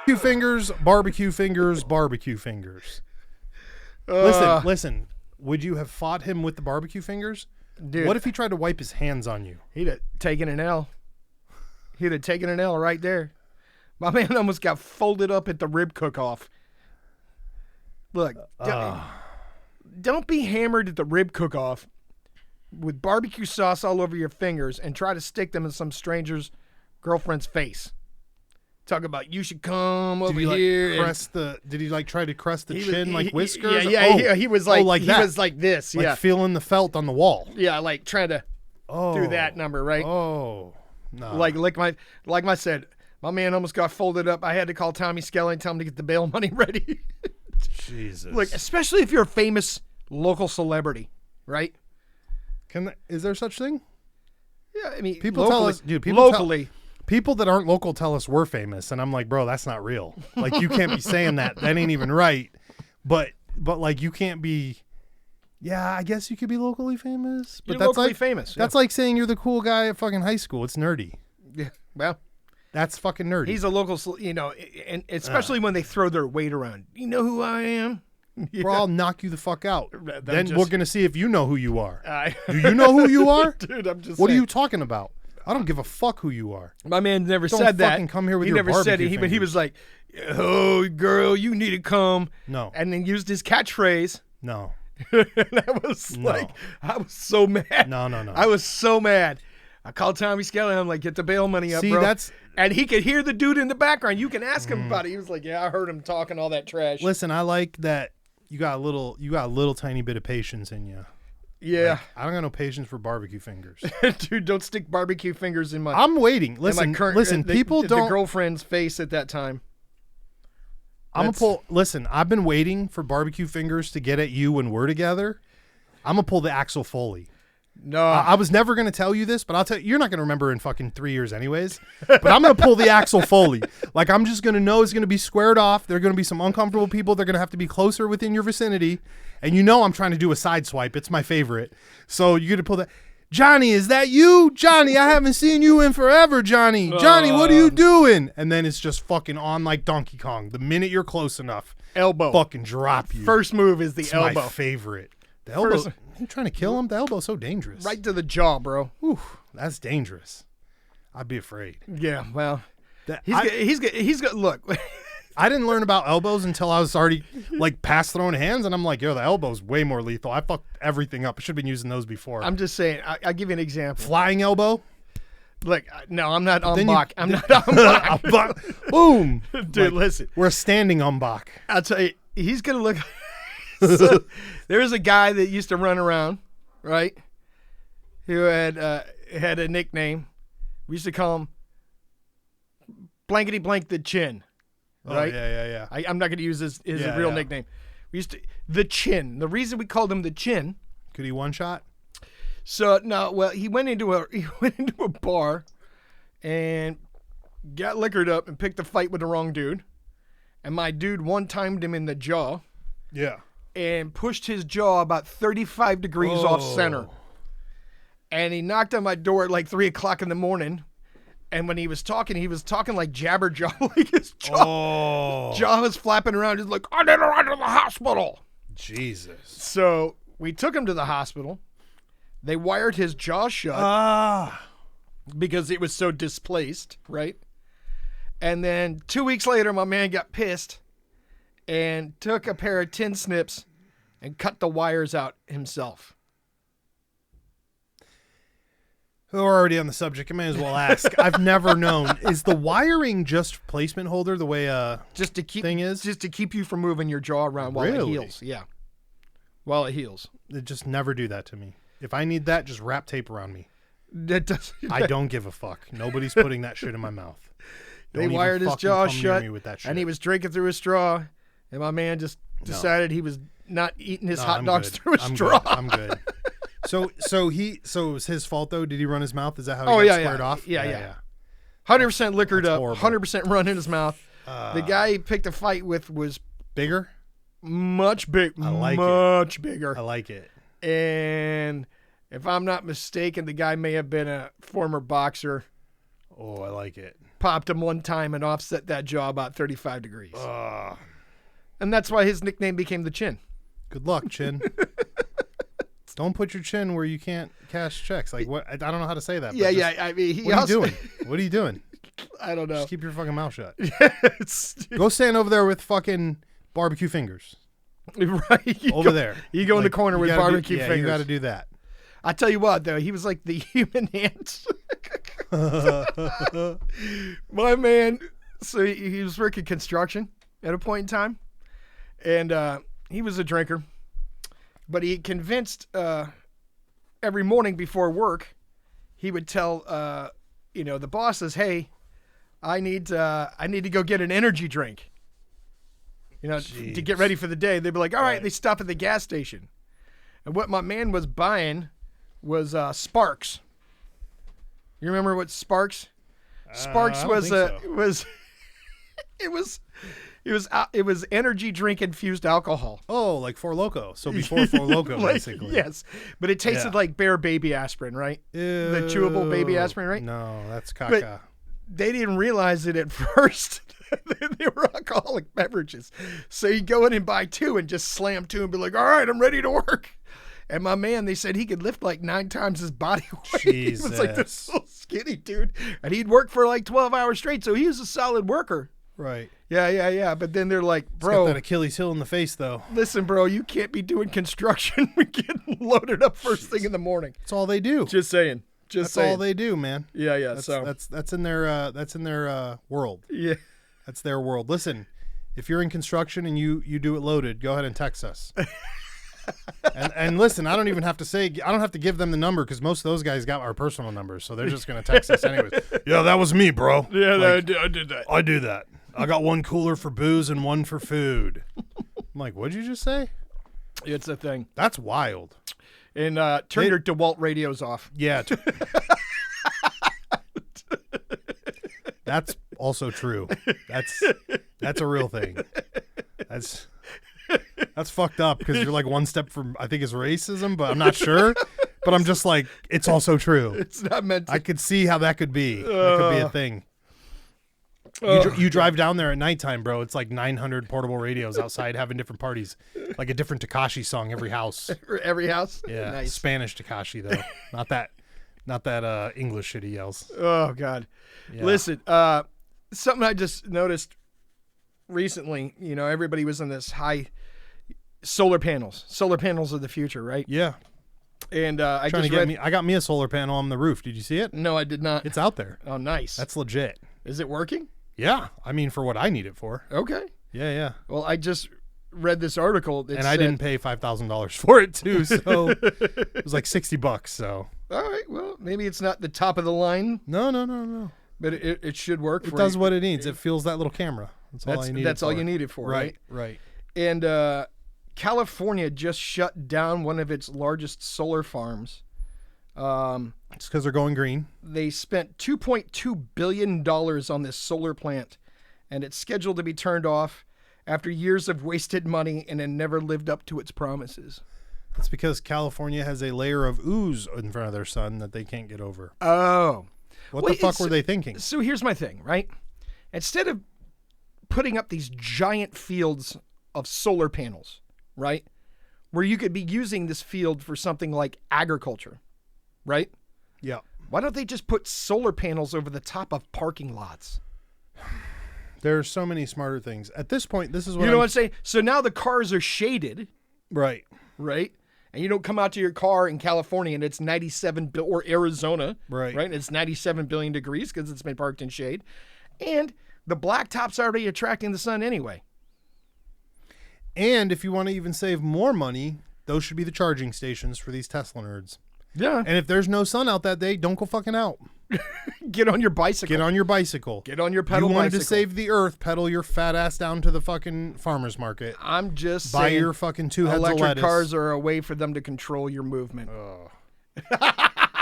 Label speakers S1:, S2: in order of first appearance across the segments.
S1: Barbecue fingers. Listen. Would you have fought him with the barbecue fingers?
S2: Dude,
S1: what if he tried to wipe his hands on you?
S2: He'd have taken an L. He'd have taken an L right there. My man almost got folded up at the rib cook-off. Look, don't be hammered at the rib cook-off with barbecue sauce all over your fingers and try to stick them in some stranger's girlfriend's face. Talk about you should come over here.
S1: Did he like try to crest the chin like whiskers?
S2: Yeah. He was like
S1: that.
S2: Was like this.
S1: Like feeling the felt on the wall.
S2: Yeah, like trying to do that number, right?
S1: Oh, no.
S2: Like I said, my man almost got folded up. I had to call Tommy Skelly and tell him to get the bail money ready.
S1: Jesus.
S2: Look, especially if you're a famous local celebrity, right?
S1: Is there such thing?
S2: Yeah, I mean,
S1: people tell us, dude. People that aren't local tell us we're famous, and I'm like, bro, that's not real. Like, you can't be saying that. That ain't even right. But like, you can't be. Yeah, I guess you could be locally famous. But
S2: that's locally famous.
S1: That's like saying you're the cool guy at fucking high school. It's nerdy.
S2: Yeah, well,
S1: that's fucking nerdy.
S2: He's a local, and especially when they throw their weight around. You know who I am?
S1: Yeah. Bro, I'll knock you the fuck out. Then we're gonna see if you know who you are. Do you know who you are,
S2: dude? I'm just.
S1: What are you talking about? I don't give a fuck who you are.
S2: My man never said that.
S1: Don't come here with
S2: he
S1: your
S2: never said it. But he was like, "Oh, girl, you need to come."
S1: No.
S2: And then used his catchphrase.
S1: No.
S2: And I was like, I was so mad.
S1: No.
S2: I was so mad. I called Tommy Skelly. I'm like, get the bail money up, bro. And he could hear the dude in the background. You can ask him about it. He was like, yeah, I heard him talking all that trash.
S1: Listen, I like that you got a little tiny bit of patience in you.
S2: Yeah.
S1: Like, I don't got no patience for barbecue fingers.
S2: Dude, don't stick barbecue fingers in my.
S1: I'm waiting. Listen, people don't.
S2: The girlfriend's face at that time.
S1: Listen, I've been waiting for barbecue fingers to get at you when we're together. I'm gonna pull the Axel Foley.
S2: No,
S1: I was never gonna tell you this, but I'll tell you. You're not gonna remember in fucking 3 years, anyways. But I'm gonna pull the Axel Foley. Like, I'm just gonna know it's gonna be squared off. There are gonna be some uncomfortable people. They're gonna have to be closer within your vicinity. And I'm trying to do a side swipe. It's my favorite. So you're gonna pull that. Johnny, is that you? Johnny, I haven't seen you in forever, Johnny. Johnny, what are you doing? And then it's just fucking on like Donkey Kong. The minute you're close enough,
S2: elbow,
S1: fucking drop you.
S2: First move is the
S1: it's
S2: elbow.
S1: My favorite. The elbow. You trying to kill him? The elbow's so dangerous.
S2: Right to the jaw, bro.
S1: Ooh, that's dangerous. I'd be afraid.
S2: Yeah, well, he's got. Look.
S1: I didn't learn about elbows until I was already like past throwing hands, and I'm like, yo, the elbow's way more lethal. I fucked everything up. I should have been using those before.
S2: I'm just saying. I'll give you an example.
S1: Flying elbow.
S2: Look, no, I'm not on bach. I'm not on bach.
S1: Boom,
S2: dude. Listen,
S1: we're standing on bach.
S2: I'll tell you, he's gonna look. So, there's a guy that used to run around, right? Who had a nickname. We used to call him Blankety Blank the Chin. Right?
S1: Oh, yeah.
S2: I'm not going to use his real nickname. We used to the Chin. The reason we called him the Chin.
S1: Could he one shot?
S2: So no, well, he went into a bar and got liquored up and picked a fight with the wrong dude. And my dude one-timed him in the jaw.
S1: Yeah.
S2: And pushed his jaw about 35 degrees off center. And he knocked on my door at like 3:00 in the morning. And when he was talking like jabberjaw, like his jaw was flapping around. He's like, I need to run to the hospital.
S1: Jesus.
S2: So we took him to the hospital. They wired his jaw shut because it was so displaced, right? And then 2 weeks later, my man got pissed and took a pair of tin snips and cut the wires out himself.
S1: We're already on the subject. I may as well ask. I've never known. Is the wiring just placement holder the way thing is?
S2: Just to keep you from moving your jaw around while it heals. Yeah. While it heals.
S1: It just never do that to me. If I need that, just wrap tape around me. I don't give a fuck. Nobody's putting that shit in my mouth.
S2: They wired his jaw shut, and he was drinking through a straw, and my man just decided he was not eating his hot dogs through a straw.
S1: I'm good. So it was his fault though. Did he run his mouth? Is that how he got squared off?
S2: Yeah. 100% liquored up. 100% run in his mouth. The guy he picked a fight with was
S1: bigger,
S2: much big.
S1: I like
S2: much bigger.
S1: I like it.
S2: And if I'm not mistaken, the guy may have been a former boxer.
S1: Oh, I like it.
S2: popped him one time and offset that jaw about 35 degrees. And that's why his nickname became the Chin.
S1: Good luck, Chin. Don't put your chin where you can't cash checks. Like what? I don't know how to say that.
S2: Yeah, yeah. I mean,
S1: what are you doing? What are you doing?
S2: I don't know.
S1: Just keep your fucking mouth shut.
S2: Yes.
S1: Go stand over there with fucking barbecue fingers.
S2: Right.
S1: Over there.
S2: You go in the corner with barbecue fingers.
S1: You got to do that.
S2: I tell you what, though, he was like the human ant. My man, so he was working construction at a point in time, and he was a drinker, but he convinced every morning before work, he would tell the bosses, "Hey, I need to go get an energy drink." To get ready for the day. They'd be like, "All right." They stop at the gas station, and what my man was buying was Sparks. You remember what Sparks? Sparks was it was energy drink infused alcohol.
S1: Oh, like Four Loko. So before Four Loko, basically.
S2: Yes, but it tasted like Bear baby aspirin, right?
S1: Ew.
S2: The chewable baby aspirin, right?
S1: No, that's caca.
S2: But they didn't realize it at first. They were alcoholic beverages. So you go in and buy two and just slam two and be like, "All right, I'm ready to work." And my man, they said he could lift like 9 times his body weight.
S1: Jesus.
S2: He was like this little skinny dude. And he'd work for like 12 hours straight. So he was a solid worker.
S1: Right.
S2: Yeah. But then they're like,
S1: He's
S2: "Bro,
S1: got that Achilles heel in the face, though.
S2: Listen, bro, you can't be doing construction. We're getting loaded up first thing in the morning."
S1: That's all they do.
S2: Just saying.
S1: That's all they do, man.
S2: Yeah.
S1: That's in their world.
S2: Yeah.
S1: That's their world. Listen, if you're in construction and you do it loaded, go ahead and text us. and listen, I don't have to give them the number because most of those guys got our personal numbers, so they're just gonna text us anyways. Yeah, that was me, bro.
S2: Yeah,
S1: like,
S2: I did that.
S1: I do that. I got one cooler for booze and one for food. I'm like, what'd you just say?
S2: It's a thing.
S1: That's wild.
S2: And turn your DeWalt radios off.
S1: Yeah. That's also true. That's a real thing. That's fucked up because you're like one step from, I think it's racism, but I'm not sure. But I'm just like, it's also true.
S2: It's not meant to.
S1: I could see how that could be. That could be a thing. You drive down there at nighttime, bro. It's like 900 portable radios outside having different parties. Like a different Tekashi song every house.
S2: Every house?
S1: Yeah.
S2: Nice.
S1: Spanish Tekashi, though. Not that English shit he yells.
S2: Oh, God. Yeah. Listen, something I just noticed recently, everybody was in this high solar panels. Solar panels of the future, right?
S1: Yeah.
S2: And
S1: I got me a solar panel on the roof. Did you see it?
S2: No, I did not.
S1: It's out there.
S2: Oh, nice.
S1: That's legit.
S2: Is it working?
S1: Yeah. I mean, for what I need it for.
S2: Okay.
S1: Yeah.
S2: Well, I just read this article that said,
S1: I didn't pay $5,000 for it too, so it was like $60. So.
S2: All right. Well, maybe it's not the top of the line.
S1: No.
S2: But it should work.
S1: It does what it needs. It feels that little camera. That's all I need.
S2: That's all you need it for, right?
S1: Right.
S2: And California just shut down one of its largest solar farms.
S1: It's because they're going green.
S2: They spent $2.2 billion on this solar plant, and it's scheduled to be turned off after years of wasted money and it never lived up to its promises.
S1: That's because California has a layer of ooze in front of their sun that they can't get over.
S2: Oh.
S1: What the fuck were they thinking?
S2: So here's my thing, right? Instead of putting up these giant fields of solar panels, right, where you could be using this field for something like agriculture, right?
S1: Yeah.
S2: Why don't they just put solar panels over the top of parking lots?
S1: There are so many smarter things. At this point, this is what
S2: what I'm saying? So now the cars are shaded.
S1: Right.
S2: And you don't come out to your car in California and it's 97 or Arizona.
S1: Right.
S2: And it's 97 billion degrees because it's been parked in shade. And the blacktop's already attracting the sun anyway.
S1: And if you want to even save more money, those should be the charging stations for these Tesla nerds.
S2: Yeah.
S1: And if there's no sun out that day, don't go fucking out.
S2: Get on your bicycle.
S1: Get on your bicycle.
S2: Get on your pedal bicycle.
S1: You wanted to save the earth, pedal your fat ass down to the fucking farmer's market.
S2: I'm just
S1: Buy
S2: saying.
S1: your fucking 2 heads of lettuce.
S2: Electric cars are a way for them to control your movement.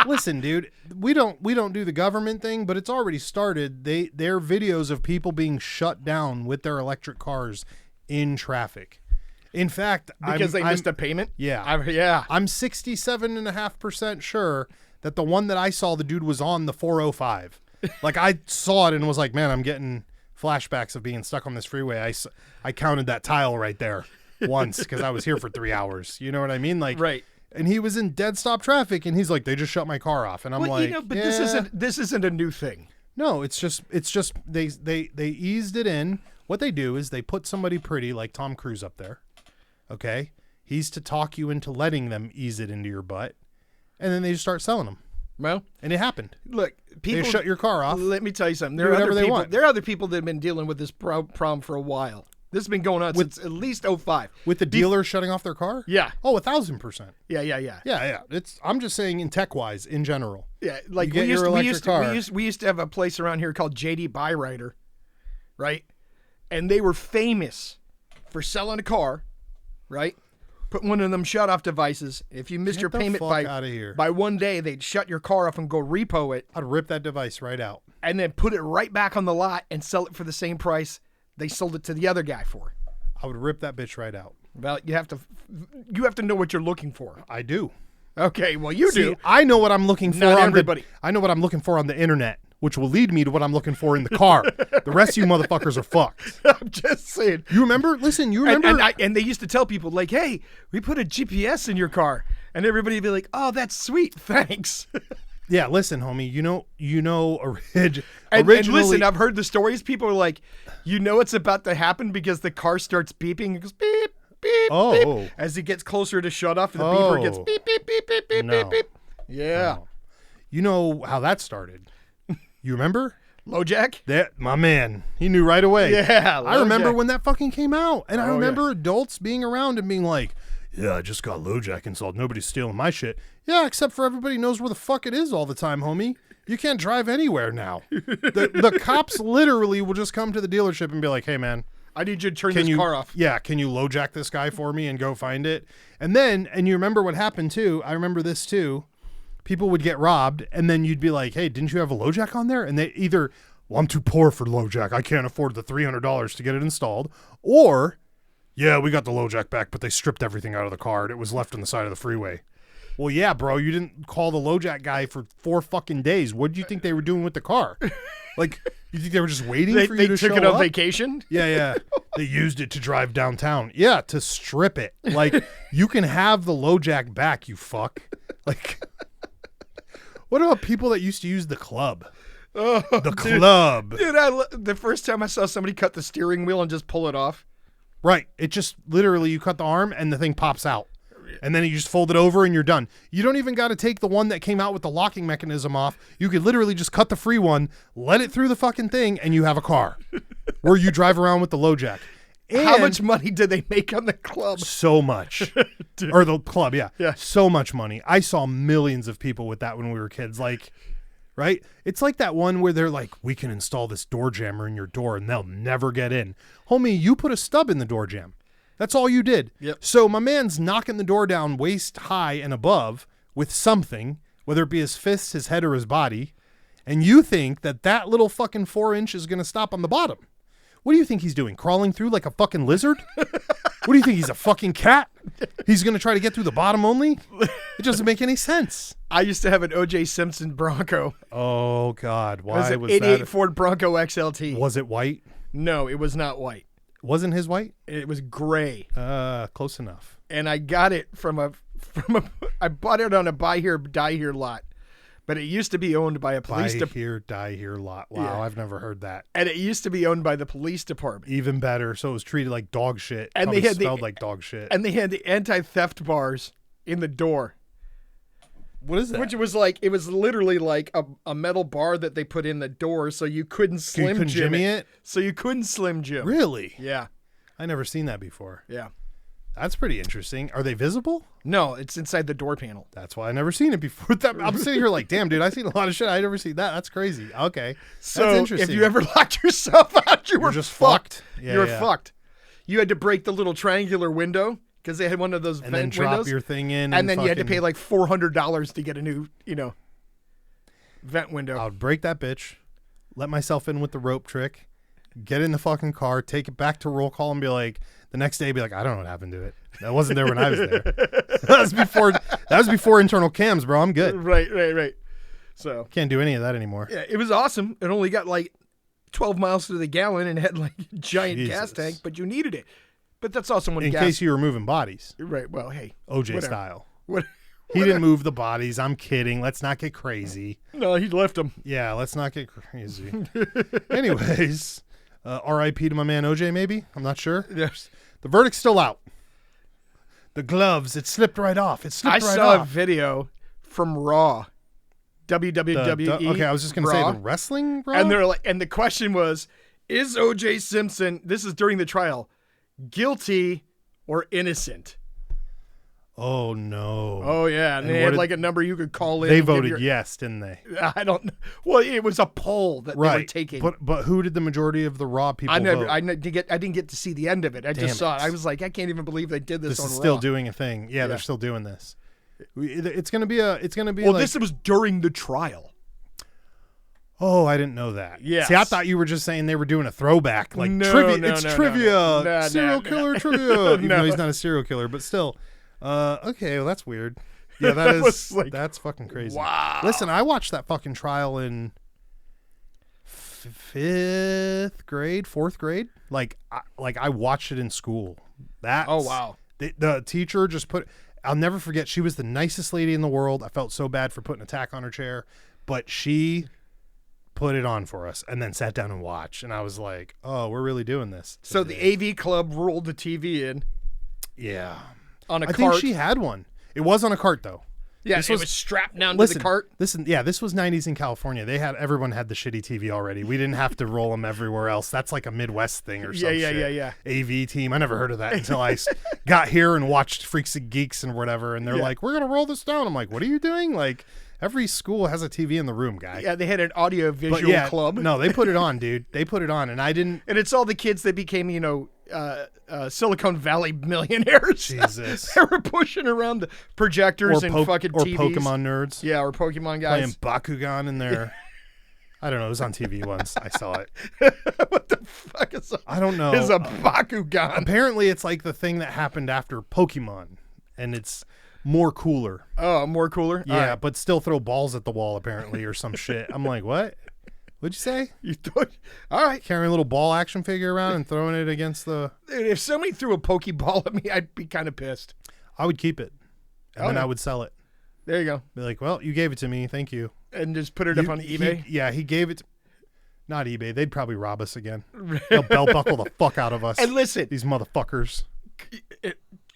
S1: Listen, dude, we don't do the government thing, but it's already started. They're videos of people being shut down with their electric cars in traffic. In fact,
S2: because they missed a payment?
S1: Yeah. I'm 67.5% sure that the one that I saw, the dude was on the 405. Like I saw it and was like, man, I'm getting flashbacks of being stuck on this freeway. I counted that tile right there once because I was here for 3 hours. You know what I mean? Like,
S2: Right.
S1: And he was in dead stop traffic, and he's like, they just shut my car off, and I'm like,
S2: but
S1: yeah.
S2: this isn't a new thing.
S1: No, it's just they eased it in. What they do is they put somebody pretty like Tom Cruise up there. Okay, he's to talk you into letting them ease it into your butt, and then they just start selling them.
S2: Well,
S1: and it happened.
S2: Look, people
S1: They shut your car off.
S2: Let me tell you something.
S1: Do whatever they want.
S2: There are other people that have been dealing with this problem for a while. This has been going on since at least 2005.
S1: With the dealer shutting off their car?
S2: Yeah.
S1: Oh, 1,000%.
S2: Yeah.
S1: Yeah. I'm just saying in tech wise in general.
S2: Yeah, like
S1: you get your electric car.
S2: We used to have a place around here called JD Byrider, right? And they were famous for selling a car, right? Put one of them shut off devices. If you missed your payment by one day, they'd shut your car off and go repo it.
S1: I'd rip that device right out.
S2: And then put it right back on the lot and sell it for the same price they sold it to the other guy for.
S1: I would rip that bitch right out.
S2: Well, you have to know what you're looking for.
S1: I do.
S2: Okay, well you do.
S1: I know what I'm looking for.
S2: Not everybody.
S1: I know what I'm looking for on the internet, which will lead me to what I'm looking for in the car. The rest of you motherfuckers are fucked.
S2: I'm just saying.
S1: You remember? Listen, you remember?
S2: And they used to tell people like, "Hey, we put a GPS in your car," and everybody would be like, "Oh, that's sweet, thanks."
S1: Yeah, listen, homie. Originally.
S2: And listen, I've heard the stories. People are like, you know, it's about to happen because the car starts beeping. It goes beep, beep, beep. As it gets closer to shut off, the beeper gets beep, beep, beep, beep, beep, beep, beep. Yeah.
S1: No. You know how that started. You remember?
S2: LoJack?
S1: That my man. He knew right away.
S2: Yeah.
S1: I remember when that fucking came out. And I remember adults being around and being like, yeah, I just got LoJack installed. Nobody's stealing my shit. Yeah, except for everybody knows where the fuck it is all the time, homie. You can't drive anywhere now. The cops literally will just come to the dealership and be like, hey, man.
S2: I need you to turn this car off.
S1: Yeah, can you LoJack this guy for me and go find it? And you remember what happened too. I remember this too. People would get robbed, and then you'd be like, hey, didn't you have a LoJack on there? And they either, well, I'm too poor for LoJack. I can't afford the $300 to get it installed. Or, yeah, we got the LoJack back, but they stripped everything out of the car. It was left on the side of the freeway. Well, yeah, bro, you didn't call the LoJack guy for 4 fucking days. What did you think they were doing with the car? Like, you think they were just waiting for you to show up?
S2: They took it on vacation?
S1: Yeah. They used it to drive downtown. Yeah, to strip it. Like, you can have the LoJack back, you fuck. Like, what about people that used to use the club? Club.
S2: Dude, the first time I saw somebody cut the steering wheel and just pull it off.
S1: Right. It just literally, you cut the arm and the thing pops out. And then you just fold it over and you're done. You don't even got to take the one that came out with the locking mechanism off. You could literally just cut the free one, let it through the fucking thing, and you have a car where you drive around with the LoJack. And
S2: how much money did they make on the club?
S1: So much. Or the club, yeah. So much money. I saw millions of people with that when we were kids. Like, right? It's like that one where they're like, we can install this door jammer in your door and they'll never get in. Homie, you put a stub in the door jamb. That's all you did.
S2: Yep.
S1: So my man's knocking the door down waist high and above with something, whether it be his fists, his head, or his body, and you think that little fucking 4-inch is going to stop on the bottom. What do you think he's doing? Crawling through like a fucking lizard? What do you think? He's a fucking cat? He's going to try to get through the bottom only? It doesn't make any sense.
S2: I used to have an O.J. Simpson Bronco.
S1: Oh, God. Why
S2: was that? 88 Ford Bronco XLT.
S1: Was it white?
S2: No, it was not white.
S1: Wasn't his white?
S2: It was gray.
S1: Close enough.
S2: And I got it I bought it on a buy here, die here lot. But it used to be owned by a police
S1: department. Buy here, die here lot. Wow, yeah. I've never heard that.
S2: And it used to be owned by the police department.
S1: Even better. So it was treated like dog shit.
S2: And
S1: they had smelled like dog shit.
S2: And they had the anti-theft bars in the door.
S1: What is that?
S2: Which was like, it was literally like a metal bar that they put in the door so you couldn't Slim Jim it. So you couldn't Slim Jim.
S1: Really?
S2: Yeah.
S1: I never seen that before.
S2: Yeah.
S1: That's pretty interesting. Are they visible?
S2: No, it's inside the door panel.
S1: That's why I never seen it before. I'm sitting here like, damn, dude, I've seen a lot of shit. I never seen that. That's crazy. Okay.
S2: So
S1: that's interesting.
S2: If you ever locked yourself out, you were
S1: just
S2: fucked.
S1: Yeah,
S2: you were fucked. You had to break the little triangular window because they had one of those
S1: and
S2: vent
S1: then drop
S2: windows.
S1: Your thing in.
S2: And then you had to pay like $400 to get a new, vent window.
S1: I would break that bitch, let myself in with the rope trick, get in the fucking car, take it back to roll call and be like, the next day be like, I don't know what happened to it. That wasn't there when I was there. That was before internal cams, bro. I'm good.
S2: Right. So
S1: Can't do any of that anymore.
S2: yeah, it was awesome. It only got like 12 miles to the gallon and had like a giant gas
S1: Jesus.
S2: tank, but you needed it. But that's also when
S1: In
S2: gas.
S1: case you were moving bodies,
S2: Right. Well, hey.
S1: OJ
S2: whatever.
S1: style.
S2: What?
S1: He didn't move the bodies. I'm kidding. Let's not get crazy.
S2: No, he left them.
S1: Yeah, let's not get crazy. Anyways, R.I.P. to my man OJ. Maybe I'm not sure.
S2: Yes.
S1: The verdict's still out. The gloves, it slipped right off. It slipped
S2: I
S1: right
S2: saw a
S1: off.
S2: video from Raw, WWE.
S1: Okay, I was just gonna say
S2: Raw.
S1: the wrestling, bro.
S2: And they're like, and the question was, is O.J. Simpson? This is during the trial, guilty or innocent?
S1: Oh no.
S2: Oh yeah, and
S1: And
S2: they
S1: what
S2: had
S1: did-
S2: like a number you could call in.
S1: They
S2: and give
S1: voted
S2: your-
S1: yes, didn't they?
S2: I don't know. Well, it was a poll that they were
S1: Right.
S2: taking.
S1: But who did the majority of the Raw people
S2: I never,
S1: vote?
S2: I didn't get to see the end of it. I
S1: Damn
S2: just saw it.
S1: it.
S2: I was like, I can't even believe they did this,
S1: This
S2: on
S1: is still
S2: Raw.
S1: doing a thing. Yeah,
S2: Yeah.
S1: they're still doing this. It's gonna be
S2: Well,
S1: like,
S2: this was during the trial.
S1: oh, I didn't know that.
S2: Yes.
S1: See, I thought you were just saying they were doing a throwback, like
S2: No,
S1: trivia.
S2: no,
S1: It's
S2: no, no,
S1: trivia,
S2: no. No,
S1: serial
S2: no, no.
S1: killer trivia. Even
S2: No.
S1: though he's not a serial killer, but still. Okay, well that's weird. Yeah, that
S2: That
S1: is
S2: was like-
S1: that's fucking crazy.
S2: Wow.
S1: Listen, I watched that fucking trial in fifth grade, fourth grade. Like I watched it in school. That's,
S2: Oh wow.
S1: the teacher just put. I'll never forget. She was the nicest lady in the world. I felt so bad for putting a tack on her chair, but she put it on for us and then sat down and watched. And I was like, "Oh, we're really doing this."
S2: So
S1: today."
S2: the AV club rolled the TV in
S1: yeah,
S2: on a
S1: I
S2: cart.
S1: think she had one. It was on a cart though.
S2: yeah,
S1: this
S2: it
S1: was-
S2: was strapped down
S1: Listen,
S2: to the cart.
S1: listen. Yeah, this was '90s in California. Everyone had the shitty TV already. We didn't have to roll them everywhere else. That's like a Midwest thing or
S2: Yeah,
S1: something.
S2: yeah.
S1: AV team. I never heard of that until I got here and watched Freaks and Geeks and whatever. And they're
S2: Yeah.
S1: like, "We're gonna roll this down." I'm like, "What are you doing?" Like, every school has a TV in the room, guy.
S2: Yeah, they had an audio
S1: But
S2: visual
S1: yeah,
S2: club.
S1: no, they put it on, dude. They put it on, and I didn't.
S2: And it's all the kids that became, Silicon Valley millionaires.
S1: Jesus.
S2: They were pushing around the projectors and fucking
S1: or
S2: TVs.
S1: Pokemon nerds
S2: Yeah, or Pokemon
S1: playing
S2: guys.
S1: Bakugan in there. I don't know. It was on TV once. I saw it.
S2: What the fuck is
S1: I don't know.
S2: is a Bakugan?
S1: Apparently, it's like the thing that happened after Pokemon, and it's more cooler.
S2: Oh, more cooler?
S1: Yeah,
S2: All right.
S1: but still throw balls at the wall apparently or some shit. I'm like, what? What'd you say?
S2: You thought, all right.
S1: Carrying a little ball action figure around and throwing it against the.
S2: Dude, if somebody threw a Pokeball at me, I'd be kind of pissed.
S1: I would keep it, and then
S2: Okay.
S1: I would sell it.
S2: There you go.
S1: Be like, well, you gave it to me, thank you.
S2: And just put it up on eBay.
S1: He gave it. Not eBay. They'd probably rob us again. They'll belt buckle the fuck out of us.
S2: And listen,
S1: These motherfuckers.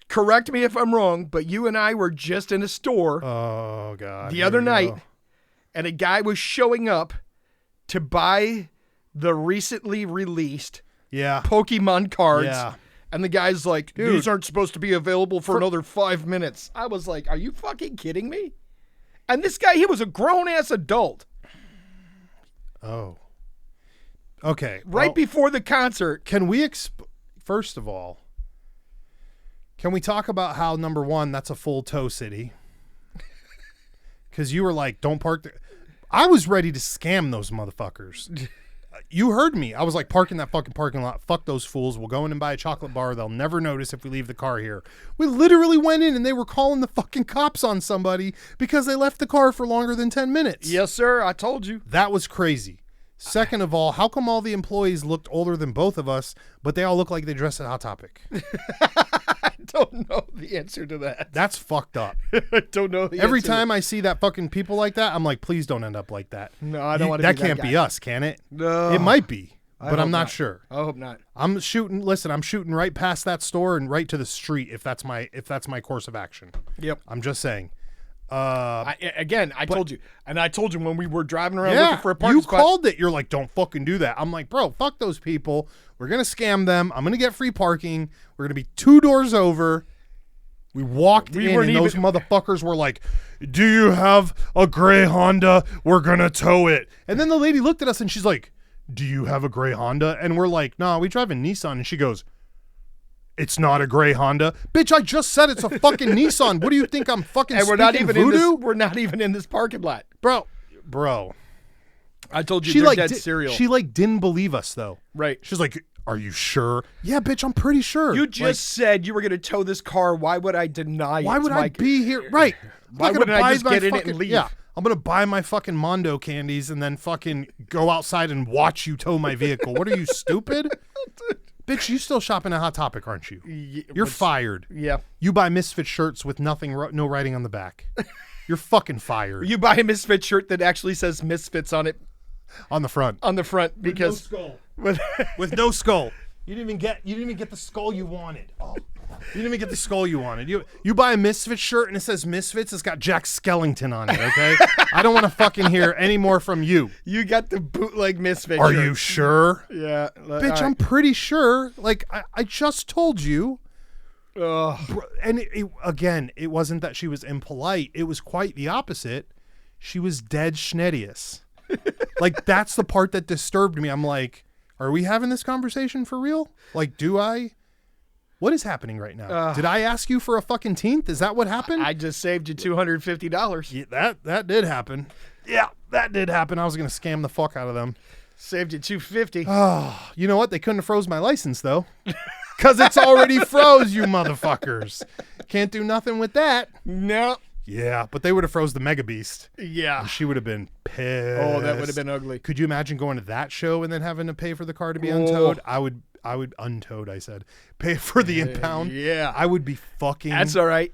S2: correct me if I'm wrong, but you and I were just in a store
S1: Oh god.
S2: the
S1: here
S2: other
S1: we
S2: night,
S1: go.
S2: and a guy was showing up to buy the recently released
S1: Yeah.
S2: Pokemon cards.
S1: Yeah.
S2: And the guy's like,
S1: Dude.
S2: these aren't supposed to be available for another 5 minutes. I was like, are you fucking kidding me? And this guy, he was a grown-ass adult.
S1: Oh. Okay.
S2: Right
S1: well,
S2: before the concert.
S1: Can we first of all, can we talk about how number one, that's a full tow city? Because you were like, don't park there. I was ready to scam those motherfuckers. You heard me. I was like, park in that fucking parking lot. Fuck those fools. We'll go in and buy a chocolate bar. They'll never notice if we leave the car here. We literally went in and they were calling the fucking cops on somebody because they left the car for longer than 10 minutes.
S2: Yes, sir. I told you.
S1: That was crazy. Second of all, how come all the employees looked older than both of us, but they all look like they dressed at Hot Topic?
S2: I don't know the answer to that.
S1: That's fucked up.
S2: I don't know the
S1: Every
S2: answer to
S1: time I see that fucking people like that, I'm like, please don't end up like that.
S2: No, I don't want to
S1: That
S2: be that
S1: can't
S2: guy.
S1: be us, can it?
S2: No.
S1: It might be, but
S2: hope
S1: I'm not
S2: not.
S1: sure.
S2: I hope not.
S1: I'm shooting right past that store and right to the street if that's my course of action.
S2: Yep.
S1: I'm just saying.
S2: I told you. And I told you when we were driving around
S1: Yeah,
S2: looking for a parking
S1: you
S2: spot.
S1: called it. You're like, don't fucking do that. I'm like, bro, fuck those people. We're going to scam them. I'm going to get free parking. We're going to be 2 doors over. We walked
S2: We
S1: in
S2: weren't
S1: and those
S2: even-
S1: motherfuckers were like, do you have a gray Honda? We're going to tow it. And then the lady looked at us and she's like, do you have a gray Honda? And we're like, no, we drive a Nissan. And she goes, it's not a gray Honda. Bitch, I just said it's a fucking Nissan. What do you think I'm fucking
S2: And we're not
S1: speaking
S2: even
S1: voodoo?
S2: we're not even in this parking lot.
S1: Bro.
S2: I told you
S1: She
S2: they're
S1: like
S2: dead cereal.
S1: she like didn't believe us though.
S2: Right.
S1: She's like, "Are you sure?" Yeah, bitch, I'm pretty sure.
S2: You
S1: Like,
S2: just said you were going to tow this car. Why would I deny it?
S1: why would I
S2: Like,
S1: be here? Right.
S2: Why
S1: I'm not
S2: wouldn't
S1: gonna
S2: I
S1: buy
S2: just
S1: my
S2: get in it
S1: fucking-
S2: and leave?
S1: Yeah, I'm going to buy my fucking Mondo candies and then fucking go outside and watch you tow my vehicle. What are you, stupid? Bitch, you still shopping at Hot Topic, aren't you? You're fired.
S2: Yeah.
S1: You buy Misfit shirts with no writing on the back. You're fucking fired.
S2: You buy a Misfit shirt that actually says Misfits on it.
S1: On the front.
S2: On the front because
S1: With no skull. You didn't even get the skull you wanted. Oh. You didn't even get the skull you wanted. You buy a Misfits shirt and it says Misfits. It's got Jack Skellington on it, okay? I don't want to fucking hear any more from you.
S2: You got the bootleg Misfits
S1: Are
S2: shirt.
S1: you sure?
S2: Yeah.
S1: Bitch,
S2: right.
S1: I'm pretty sure. Like, I just told you. And again, it wasn't that she was impolite. It was quite the opposite. She was dead schnettious. Like, that's the part that disturbed me. I'm like, are we having this conversation for real? Like, do I? What is happening right now? Did I ask you for a fucking teenth? Is that what happened?
S2: I just saved you $250.
S1: Yeah, that did happen. Yeah, that did happen. I was going to scam the fuck out of them.
S2: Saved you $250.
S1: Oh, you know what? They couldn't have froze my license, though. Because it's already froze, you motherfuckers. Can't do nothing with that.
S2: No.
S1: Yeah, but they would have froze the Mega Beast.
S2: Yeah.
S1: And she would have been pissed.
S2: Oh, that would have been ugly.
S1: Could you imagine going to that show and then having to pay for the car to be untowed? I would untowed, I said. Pay for the impound.
S2: Yeah.
S1: I would be fucking.
S2: That's all right.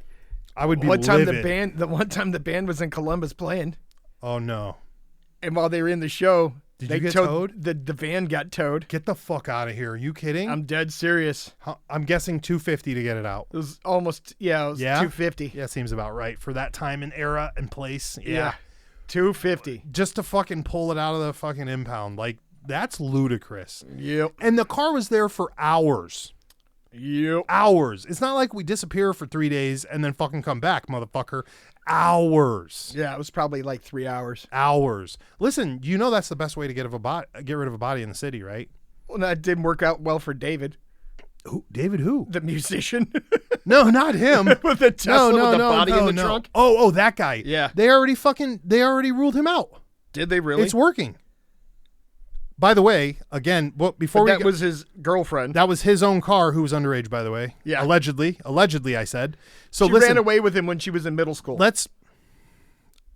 S1: I would be
S2: one time
S1: livid.
S2: the one time the band was in Columbus playing.
S1: Oh, no.
S2: And while they were in the show,
S1: Did you get towed?
S2: The van got towed.
S1: Get the fuck out of here. Are you kidding?
S2: I'm dead serious.
S1: I'm guessing $250 to get it out.
S2: It was almost, it was $250.
S1: Yeah, seems about right for that time and era and place. Yeah.
S2: $250.
S1: Just to fucking pull it out of the fucking impound. Like, that's ludicrous.
S2: Yep.
S1: And the car was there for hours.
S2: Yep.
S1: Hours. It's not like we disappear for 3 days and then fucking come back, motherfucker. Hours.
S2: Yeah, it was probably like 3 hours.
S1: Hours. Listen, you know that's the best way to get rid of a body in the city, right?
S2: Well, that didn't work out well for David.
S1: Who? David who?
S2: The musician.
S1: No, not him.
S2: With the Tesla with the body in the trunk.
S1: Oh, that guy.
S2: Yeah.
S1: They already ruled him out.
S2: Did they really?
S1: It's working. By the way, again,
S2: that was his girlfriend.
S1: That was his own car, who was underage, by the way.
S2: Yeah.
S1: Allegedly, I said. So
S2: she
S1: listen,
S2: ran away with him when she was in middle school.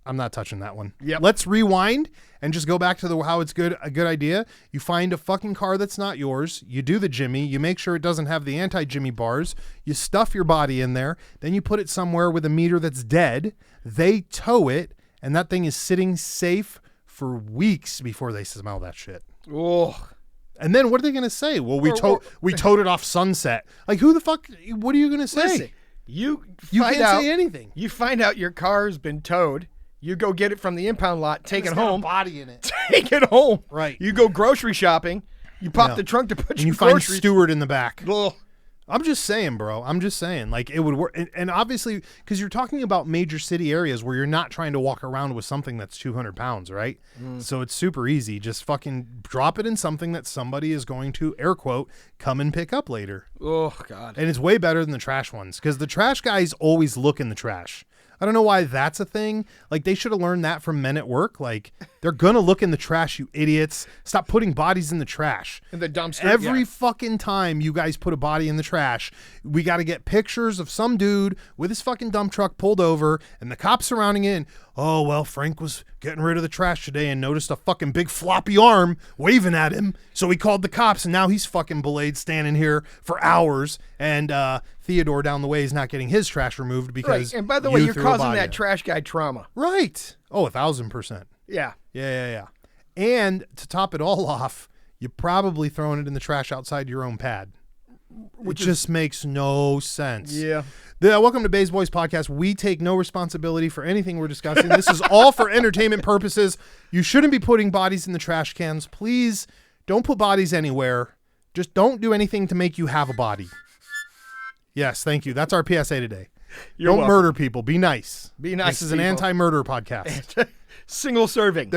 S1: I'm not touching that one.
S2: Yep.
S1: Let's rewind and just go back to how it's a good idea. You find a fucking car that's not yours. You do the Jimmy. You make sure it doesn't have the anti-Jimmy bars. You stuff your body in there. Then you put it somewhere with a meter that's dead. They tow it, and that thing is sitting safe for weeks before they smell that shit.
S2: Oh.
S1: And then what are they going to say? Well, we towed it off Sunset. Like, who the fuck? What are you going to say?
S2: Listen, you
S1: can't say anything.
S2: You find out your car's been towed. You go get it from the impound lot, take it home.
S1: Body in it.
S2: Take it home.
S1: Right.
S2: You go grocery shopping. You pop the trunk to put your
S1: find
S2: groceries.
S1: Stewart in the back.
S2: Ugh.
S1: I'm just saying, bro. I'm just saying. Like, it would work. And obviously, because you're talking about major city areas where you're not trying to walk around with something that's 200 pounds, right? So it's super easy. Just fucking drop it in something that somebody is going to, air quote, come and pick up later.
S2: Oh, God.
S1: And it's way better than the trash ones, because the trash guys always look in the trash. I don't know why that's a thing. Like, they should have learned that from men at work. Like, they're going to look in the trash, you idiots. Stop putting bodies in the trash.
S2: In the dumpster.
S1: Every fucking time you guys put a body in the trash, we got to get pictures of some dude with his fucking dump truck pulled over and the cops surrounding it. Oh, well, Frank was getting rid of the trash today and noticed a fucking big floppy arm waving at him. So he called the cops, and now he's fucking belayed standing here for hours. And Theodore down the way is not getting his trash removed because
S2: And by the way, you're causing that trash guy trauma.
S1: Right. Oh, 1,000%.
S2: Yeah.
S1: Yeah. And to top it all off, you're probably throwing it in the trash outside your own pad. Which just makes no sense.
S2: Yeah.
S1: Welcome to Baes Boyz podcast. We take no responsibility for anything we're discussing. This is all for entertainment purposes. You shouldn't be putting bodies in the trash cans. Please don't put bodies anywhere. Just don't do anything to make you have a body. Yes, thank you. That's our PSA today.
S2: You're
S1: don't
S2: welcome.
S1: murder people. Be nice.
S2: Be nice.
S1: This is an anti-murder podcast.
S2: Single serving.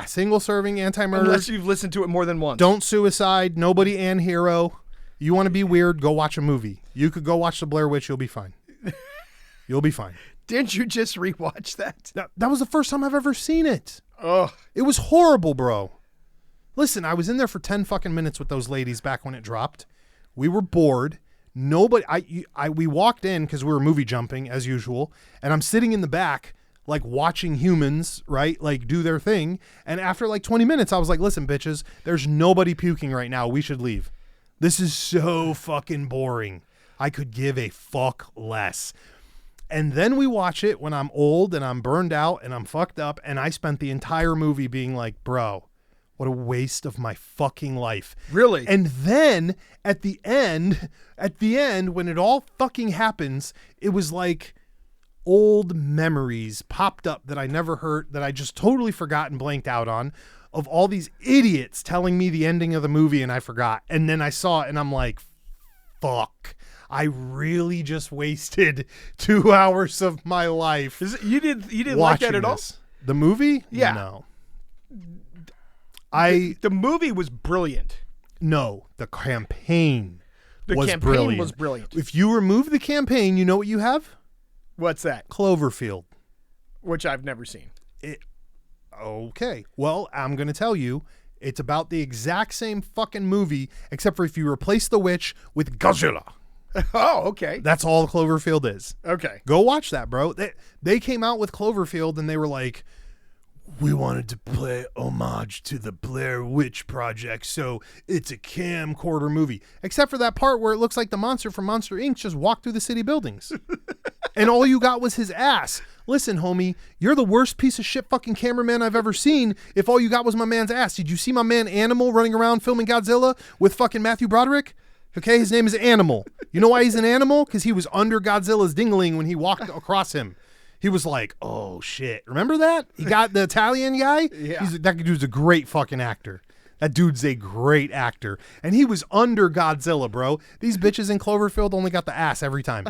S1: Single serving, anti-murder.
S2: Unless you've listened to it more than once.
S1: Don't suicide. Nobody and hero. You want to be weird, go watch a movie. You could go watch The Blair Witch. You'll be fine. You'll be fine.
S2: Didn't you just rewatch that?
S1: That was the first time I've ever seen it.
S2: Oh.
S1: It was horrible, bro. Listen, I was in there for 10 fucking minutes with those ladies back when it dropped. We were bored. Nobody, we walked in because we were movie jumping as usual, and I'm sitting in the back. like watching humans, right, like do their thing. And after like 20 minutes, I was like, listen, bitches, there's nobody puking right now. We should leave. This is so fucking boring. I could give a fuck less. And then we watch it when I'm old and I'm burned out and I'm fucked up. And I spent the entire movie being like, bro, what a waste of my fucking life.
S2: Really?
S1: And then at the end, when it all fucking happens, it was like old memories popped up that I never heard, that I just totally forgot and blanked out on, of all these idiots telling me the ending of the movie and I forgot. And then I saw it and I'm like, fuck. I really just wasted 2 hours of my life.
S2: You didn't like that at all?
S1: The movie?
S2: Yeah.
S1: No.
S2: The movie was brilliant.
S1: No, the campaign was
S2: campaign
S1: brilliant.
S2: was brilliant.
S1: If you remove the campaign, you know what you have?
S2: What's that?
S1: Cloverfield.
S2: Which I've never seen.
S1: Okay. Well, I'm going to tell you, it's about the exact same fucking movie, except for if you replace the witch with Godzilla.
S2: Oh, okay.
S1: That's all Cloverfield is.
S2: Okay.
S1: Go watch that, bro. They came out with Cloverfield and they were like, we wanted to play homage to the Blair Witch Project, so it's a camcorder movie. Except for that part where it looks like the monster from Monster Inc. just walked through the city buildings. And all you got was his ass. Listen, homie, you're the worst piece of shit fucking cameraman I've ever seen if all you got was my man's ass. Did you see my man Animal running around filming Godzilla with fucking Matthew Broderick? Okay, his name is Animal. You know why he's an animal? Because he was under Godzilla's dingling when he walked across him. He was like, oh, shit. Remember that? He got the Italian guy?
S2: Yeah.
S1: That dude's a great fucking actor. That dude's a great actor. And he was under Godzilla, bro. These bitches in Cloverfield only got the ass every time.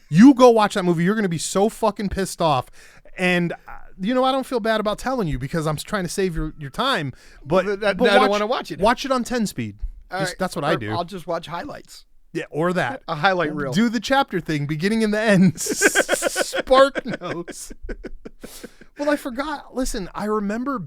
S1: You go watch that movie. You're going to be so fucking pissed off. And, I don't feel bad about telling you because I'm trying to save your time. But
S2: I don't want to watch it.
S1: Watch it on 10 speed. That's what I do.
S2: I'll just watch highlights.
S1: Yeah, or that.
S2: A highlight reel.
S1: Do the chapter thing, beginning and the end. Spark notes. Well, I forgot. Listen, I remember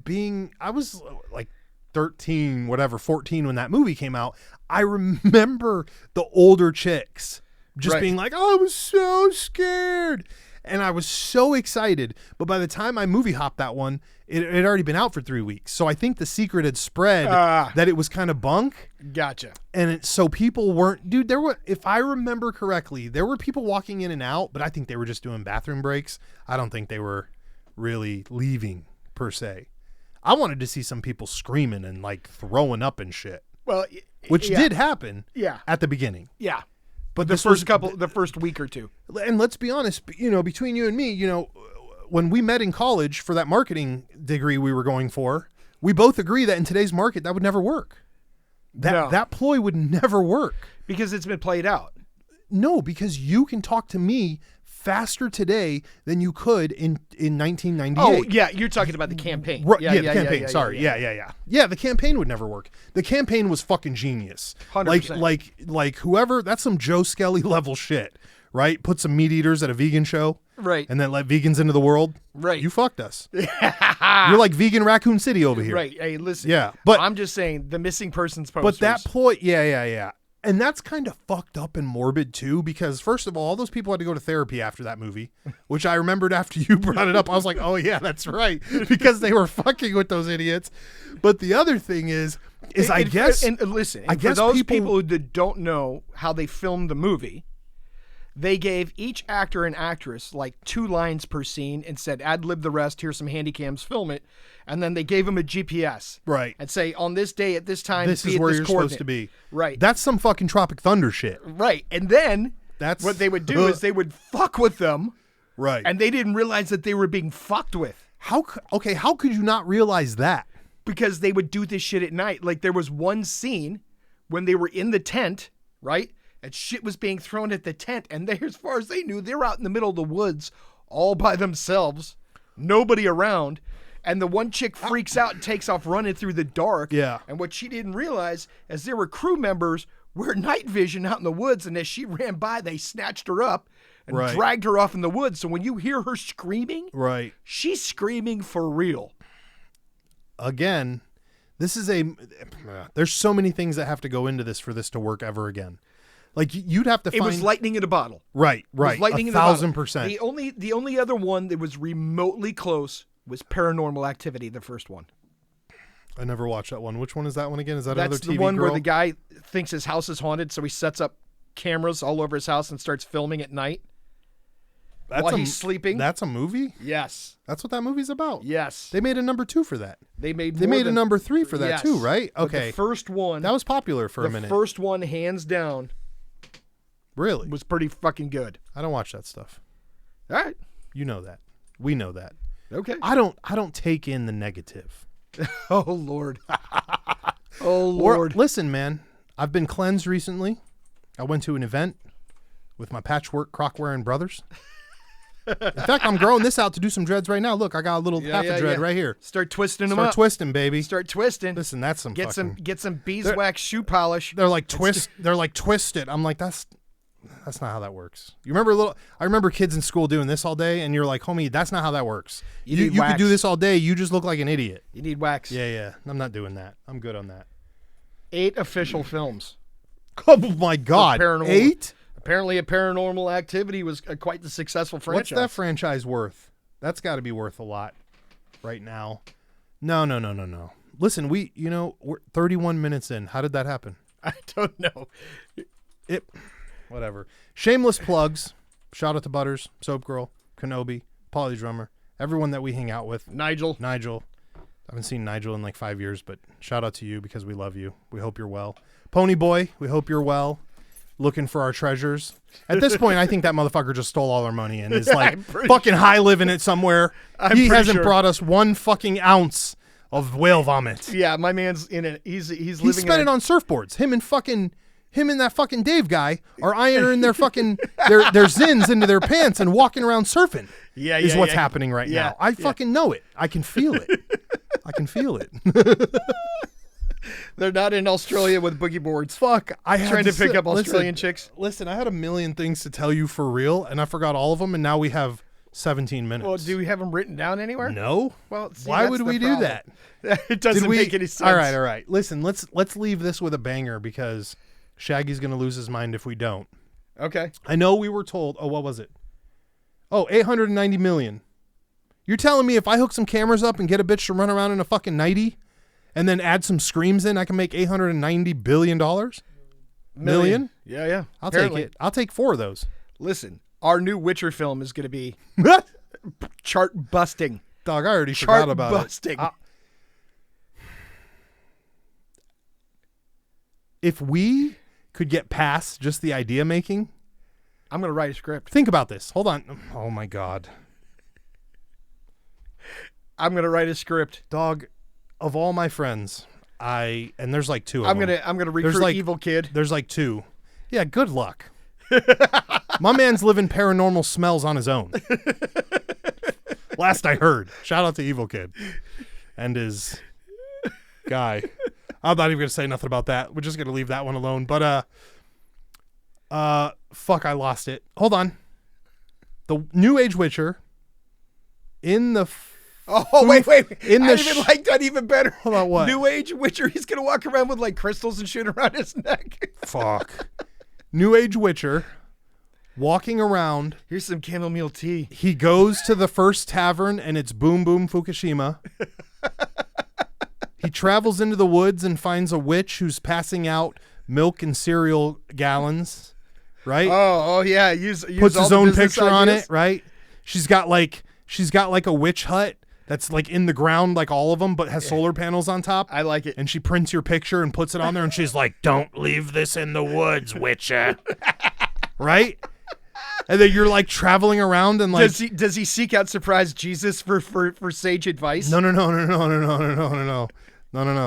S1: I was like 13, 14 when that movie came out. I remember the older chicks just being like, oh, I was so scared. And I was so excited. But by the time I movie hopped that one, it had already been out for 3 weeks. So I think the secret had spread that it was kind of bunk.
S2: Gotcha.
S1: And so people weren't, dude, if I remember correctly, there were people walking in and out, but I think they were just doing bathroom breaks. I don't think they were really leaving per se. I wanted to see some people screaming and like throwing up and shit.
S2: Well,
S1: which did happen at the beginning.
S2: Yeah.
S1: But
S2: the first week or two.
S1: And let's be honest, between you and me, when we met in college for that marketing degree we were going for, we both agree that in today's market, that would never work. That ploy would never work.
S2: Because it's been played out.
S1: No, because you can talk to me faster today than you could in 1998.
S2: Oh, yeah, you're talking about the campaign.
S1: Right, the campaign. Sorry. Yeah. Yeah, the campaign would never work. The campaign was fucking genius.
S2: 100%.
S1: Like whoever, that's some Joe Skelly level shit, right? Put some meat eaters at a vegan show.
S2: Right.
S1: And then let vegans into the world.
S2: Right.
S1: You fucked us. You're like vegan Raccoon City over here.
S2: Right. Hey, listen.
S1: Yeah. But
S2: I'm just saying the missing persons posters.
S1: But that ploy, yeah. And that's kind of fucked up and morbid too, because first of all those people had to go to therapy after that movie, which I remembered after you brought it up. I was like, oh yeah, that's right. Because they were fucking with those idiots. But the other thing is I guess,
S2: listen, for those people that don't know how they filmed the movie, they gave each actor and actress like 2 lines per scene and said, ad-lib the rest, here's some handy cams, film it. And then they gave them a GPS.
S1: Right.
S2: And say, on this day at this time,
S1: this is where you're supposed to be.
S2: Right.
S1: That's some fucking Tropic Thunder shit.
S2: Right. And then what they would do is they would fuck with them.
S1: Right.
S2: And they didn't realize that they were being fucked with.
S1: How could you not realize that?
S2: Because they would do this shit at night. Like there was one scene when they were in the tent, right? And shit was being thrown at the tent. And they, as far as they knew, they were out in the middle of the woods all by themselves. Nobody around. And the one chick freaks out and takes off running through the dark.
S1: Yeah.
S2: And what she didn't realize is there were crew members with night vision out in the woods. And as she ran by, they snatched her up and dragged her off in the woods. So when you hear her screaming, she's screaming for real.
S1: Again, there's so many things that have to go into this for this to work ever again. Like you'd have to
S2: It
S1: find
S2: was lightning in a bottle.
S1: right,
S2: It was lightning in a bottle.
S1: 1,000%.
S2: The only other one that was remotely close was Paranormal Activity, the first one.
S1: I never watched that one. Which one is that one again? Is that
S2: That's
S1: another TV
S2: the one
S1: girl?
S2: where the guy thinks his house is haunted, so he sets up cameras all over his house and starts filming at night while he's sleeping.
S1: That's a movie?
S2: Yes.
S1: That's what that movie's about.
S2: Yes.
S1: They made a number 2 for that.
S2: They made
S1: a number 3 for that
S2: Yes.
S1: too, right?
S2: But
S1: Okay.
S2: the first one.
S1: That was popular for a minute.
S2: The first one, hands down,
S1: Really?
S2: was pretty fucking good.
S1: I don't watch that stuff.
S2: All right.
S1: You know that. We know that.
S2: Okay.
S1: I don't take in the negative.
S2: Oh, Lord. Oh,
S1: Or,
S2: Lord.
S1: listen, man. I've been cleansed recently. I went to an event with my patchwork crock-wearing brothers. In fact, I'm growing this out to do some dreads right now. Look, I got a little half a dread right here.
S2: Start twisting them
S1: Start
S2: up.
S1: twisting, baby.
S2: Start twisting.
S1: Listen, that's some
S2: Get
S1: fucking...
S2: some beeswax shoe polish.
S1: They're like They're like twisted. I'm like, that's not how that works. You remember I remember kids in school doing this all day, and you're like, homie, that's not how that works. You can do this all day. You just look like an idiot.
S2: You need wax.
S1: Yeah. I'm not doing that. I'm good on that.
S2: 8 official films.
S1: Oh my God. 8?
S2: Apparently, a Paranormal Activity was quite the successful franchise.
S1: What's that franchise worth? That's got to be worth a lot right now. No. Listen, we're 31 minutes in. How did that happen?
S2: I don't know.
S1: Whatever. Shameless plugs. Shout out to Butters, Soap Girl, Kenobi, Polly Drummer, everyone that we hang out with.
S2: Nigel.
S1: I haven't seen Nigel in like 5 years, but shout out to you because we love you. We hope you're well. Pony Boy, we hope you're well. Looking for our treasures. At this point, I think that motherfucker just stole all our money and is like fucking high living it somewhere. He hasn't brought us 1 fucking ounce of whale vomit.
S2: Yeah, my man's in it. He's living.
S1: He spent it on surfboards. Him and that fucking Dave guy are ironing their fucking their zins into their pants and walking around surfing. Is what's happening right now. I fucking know it. I can feel it. I can feel it.
S2: They're not in Australia with boogie boards.
S1: Fuck. I had
S2: trying to pick up Australian chicks.
S1: Listen, I had a million things to tell you for real, and I forgot all of them, and now we have 17 minutes.
S2: Well, do we have them written down anywhere?
S1: No.
S2: Well, see,
S1: why would we do that?
S2: It doesn't make any sense.
S1: All right. Listen, let's leave this with a banger because Shaggy's going to lose his mind if we don't.
S2: Okay.
S1: I know we were told, what was it? 890 million. You're telling me if I hook some cameras up and get a bitch to run around in a fucking nightie and then add some screams in, I can make $890 billion? Million?
S2: Yeah.
S1: I'll take it. I'll take 4 of those.
S2: Listen, our new Witcher film is going to be chart busting.
S1: Dog, I already forgot about
S2: busting.
S1: it. If we could get past just the idea making,
S2: I'm going to write a script.
S1: Think about this. Hold on. Oh my God.
S2: I'm going to write a script.
S1: Dog, of all my friends, and there's like 2 of them.
S2: I'm going to recruit Evil Kid.
S1: There's like 2. Yeah, good luck. My man's living paranormal smells on his own. Last I heard. Shout out to Evil Kid and his guy. I'm not even going to say nothing about that. We're just going to leave that one alone. But, fuck, I lost it. Hold on. The New Age Witcher in the...
S2: wait.
S1: In
S2: I
S1: the
S2: even like that even better.
S1: Hold on, what?
S2: New Age Witcher, he's going to walk around with like crystals and shit around his neck.
S1: Fuck. New Age Witcher walking around.
S2: Here's some chamomile tea.
S1: He goes to the first tavern and it's Boom Boom Fukushima. He travels into the woods and finds a witch who's passing out milk and cereal gallons, right?
S2: Oh yeah.
S1: Puts
S2: all
S1: his
S2: the
S1: own
S2: business
S1: picture on
S2: ideas.
S1: it, right? She's got like a witch hut that's like in the ground like all of them, but has solar panels on top.
S2: I like it.
S1: And she prints your picture and puts it on there, and she's like, "Don't leave this in the woods, Witcher." Right? And then you're like traveling around and like,
S2: does he seek out surprise Jesus for sage advice?
S1: No.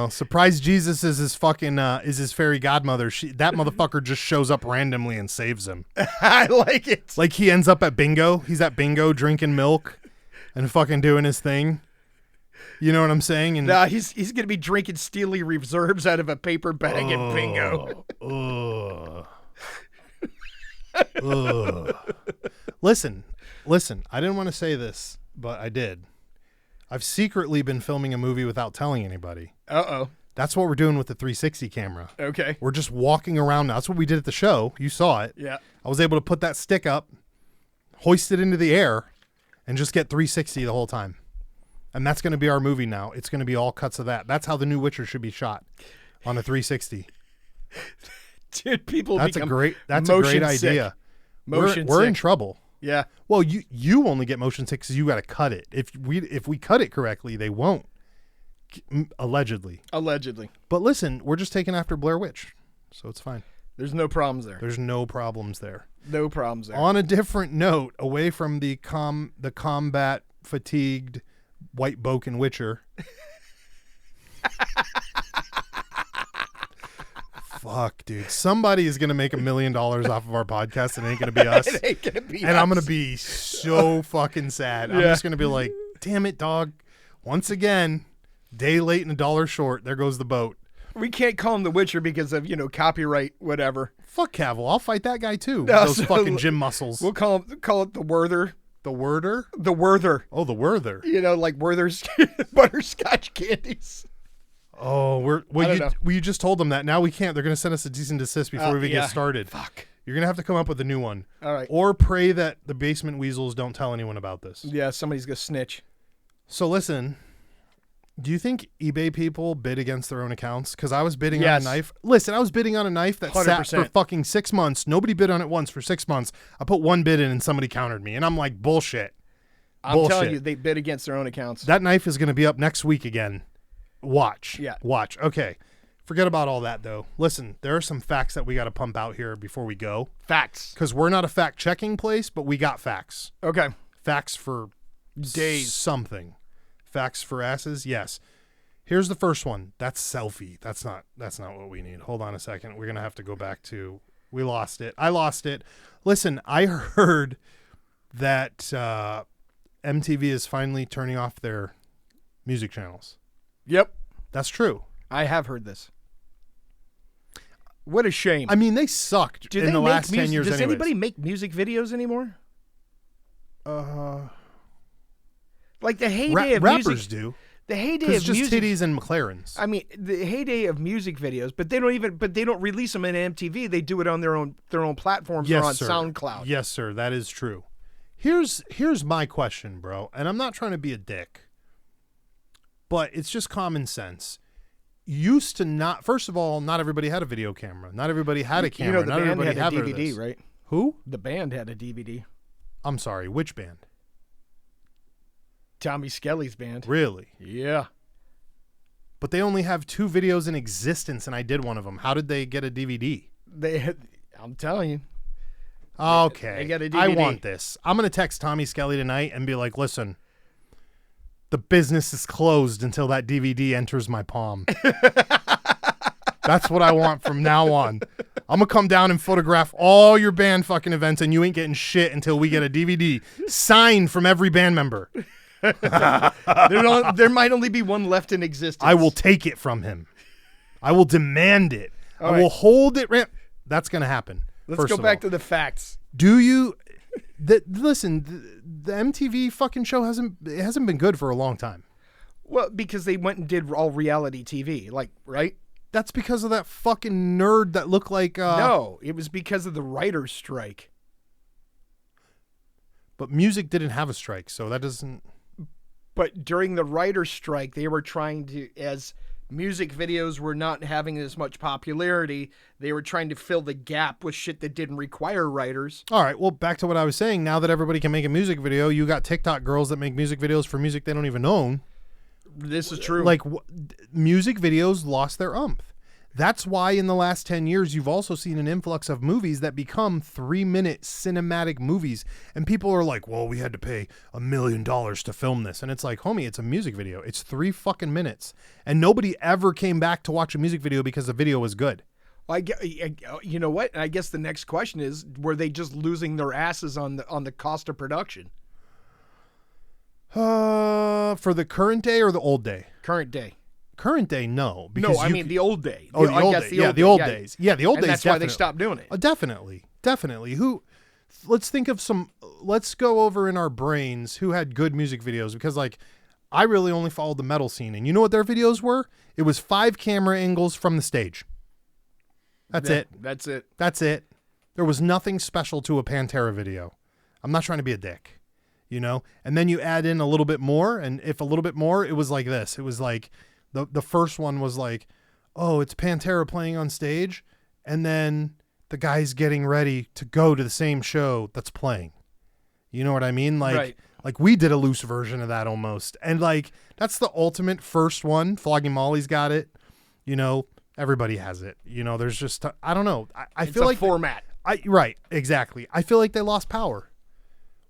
S1: Surprise Jesus is his fucking is his fairy godmother. That motherfucker just shows up randomly and saves him.
S2: I like it.
S1: Like he ends up at bingo. He's at bingo drinking milk and fucking doing his thing. You know what I'm saying? And
S2: nah, he's gonna be drinking Steely Reserves out of a paper bag at bingo.
S1: Listen. I didn't want to say this, but I did. I've secretly been filming a movie without telling anybody.
S2: Uh-oh.
S1: That's what we're doing with the 360 camera.
S2: Okay.
S1: We're just walking around now. That's what we did at the show. You saw it.
S2: Yeah.
S1: I was able to put that stick up, hoist it into the air, and just get 360 the whole time. And that's going to be our movie now. It's going to be all cuts of that. That's how the new Witcher should be shot, on a 360.
S2: Dude, people
S1: That's a
S2: become
S1: great
S2: motion
S1: idea.
S2: Motion
S1: We're
S2: sick.
S1: in trouble.
S2: Yeah.
S1: Well, you only get motion sick because you got to cut it. If we cut it correctly, they won't. Allegedly. But listen, we're just taking after Blair Witch, so it's fine.
S2: There's no problems there.
S1: There's no problems there.
S2: No problems there.
S1: On a different note, away from the combat fatigued white Boken Witcher. Fuck, dude. Somebody is gonna make $1 million off of our podcast, and it ain't gonna be us.
S2: It ain't gonna be
S1: and
S2: us.
S1: I'm gonna be so fucking sad. I'm just gonna be like, damn it, dog. Once again, day late and $1 short. There goes the boat.
S2: We can't call him the Witcher because of, copyright, whatever.
S1: Fuck Cavill. I'll fight that guy too.
S2: No,
S1: Those fucking gym muscles.
S2: We'll call it the Werther.
S1: The Werther?
S2: The Werther.
S1: Oh, the Werther.
S2: Like Werther's butterscotch candies.
S1: Oh, you just told them that. Now we can't. They're going to send us a cease and desist before we even get started.
S2: Fuck.
S1: You're going to have to come up with a new one.
S2: All right.
S1: Or pray that the basement weasels don't tell anyone about this.
S2: Yeah, somebody's going to snitch.
S1: So listen, do you think eBay people bid against their own accounts? Because I was bidding on a knife. Listen, I was bidding on a knife that
S2: 100%.
S1: sat for fucking 6 months. Nobody bid on it once for 6 months. I put one bid in and somebody countered me. And I'm like, bullshit.
S2: I'm telling you, they bid against their own accounts.
S1: That knife is going to be up next week again. Watch.
S2: Yeah.
S1: Watch. Okay. Forget about all that, though. Listen, there are some facts that we got to pump out here before we go.
S2: Facts.
S1: Because we're not a fact-checking place, but we got facts.
S2: Okay.
S1: Facts for
S2: days.
S1: Something. Facts for asses? Yes. Here's the first one. That's selfie. That's not what we need. Hold on a second. We're going to have to go back to... We lost it. I lost it. Listen, I heard that MTV is finally turning off their music channels.
S2: Yep.
S1: That's true.
S2: I have heard this. What a shame.
S1: I mean, they sucked in the last 10 years
S2: Does
S1: anyways.
S2: anybody make music videos anymore? Like the heyday of
S1: rappers
S2: music.
S1: do.
S2: The heyday
S1: Because
S2: of
S1: it's just
S2: music.
S1: titties and McLarens.
S2: I mean, the heyday of music videos, but they don't release them in MTV. They do it on their own platforms or on
S1: sir.
S2: SoundCloud.
S1: Yes, sir. That is true. Here's my question, bro. And I'm not trying to be a dick, but it's just common sense. Used to not. First of all, not everybody had a video camera. Not everybody had a camera.
S2: The
S1: not
S2: band
S1: everybody
S2: had a
S1: had
S2: DVD,
S1: this.
S2: right?
S1: Who?
S2: The band had a DVD.
S1: I'm sorry. Which band?
S2: Tommy Skelly's band.
S1: Really?
S2: Yeah.
S1: But they only have 2 videos in existence, and I did one of them. How did they get a DVD?
S2: I'm telling you.
S1: Okay.
S2: They got a DVD.
S1: I want this. I'm going to text Tommy Skelly tonight and be like, listen, the business is closed until that DVD enters my palm. That's what I want from now on. I'm going to come down and photograph all your band fucking events, and you ain't getting shit until we get a DVD signed from every band member.
S2: There might only be one left in existence.
S1: I will take it from him. I will demand it.
S2: All
S1: I will hold it. That's going to happen.
S2: Let's go back to the facts.
S1: Do you... Listen, the MTV fucking show hasn't been good for a long time.
S2: Well, because they went and did all reality TV, right?
S1: That's because of that fucking nerd that looked like...
S2: No, it was because of the writer's strike.
S1: But music didn't have a strike, so that doesn't...
S2: But during the writer's strike, they were trying to, as music videos were not having as much popularity, they were trying to fill the gap with shit that didn't require writers.
S1: All right, well, back to what I was saying. Now that everybody can make a music video, you got TikTok girls that make music videos for music they don't even own.
S2: This is true.
S1: Like, music videos lost their umph. That's why in the last 10 years, you've also seen an influx of movies that become 3-minute cinematic movies. And people are like, well, we had to pay $1 million to film this. And it's like, homie, it's a music video. It's 3 fucking minutes. And nobody ever came back to watch a music video because the video was good.
S2: You know what? I guess the next question is, were they just losing their asses on the cost of production?
S1: For the current day or the old day?
S2: Current day.
S1: Current day, no.
S2: No, I mean the old day.
S1: Oh, the old day. Yeah, the old days. Yeah, the old days.
S2: That's why they stopped doing it.
S1: Definitely. Let's think of some. Let's go over in our brains who had good music videos, because like I really only followed the metal scene. And you know what their videos were? It was 5 camera angles from the stage. That's it.
S2: That's it.
S1: That's it. There was nothing special to a Pantera video. I'm not trying to be a dick, you know? And then you add in a little bit more, and if a little bit more, it was like this. It was like the first one was like, oh, it's Pantera playing on stage, and then the guy's getting ready to go to the same show that's playing. You know what I mean? Like,
S2: Right.
S1: like we did a loose version of that almost. And like, that's the ultimate first one. Flogging Molly's got it. You know, everybody has it. You know, there's just, I don't know. I
S2: It's
S1: feel
S2: a
S1: like
S2: format.
S1: Right, exactly. I feel like they lost power.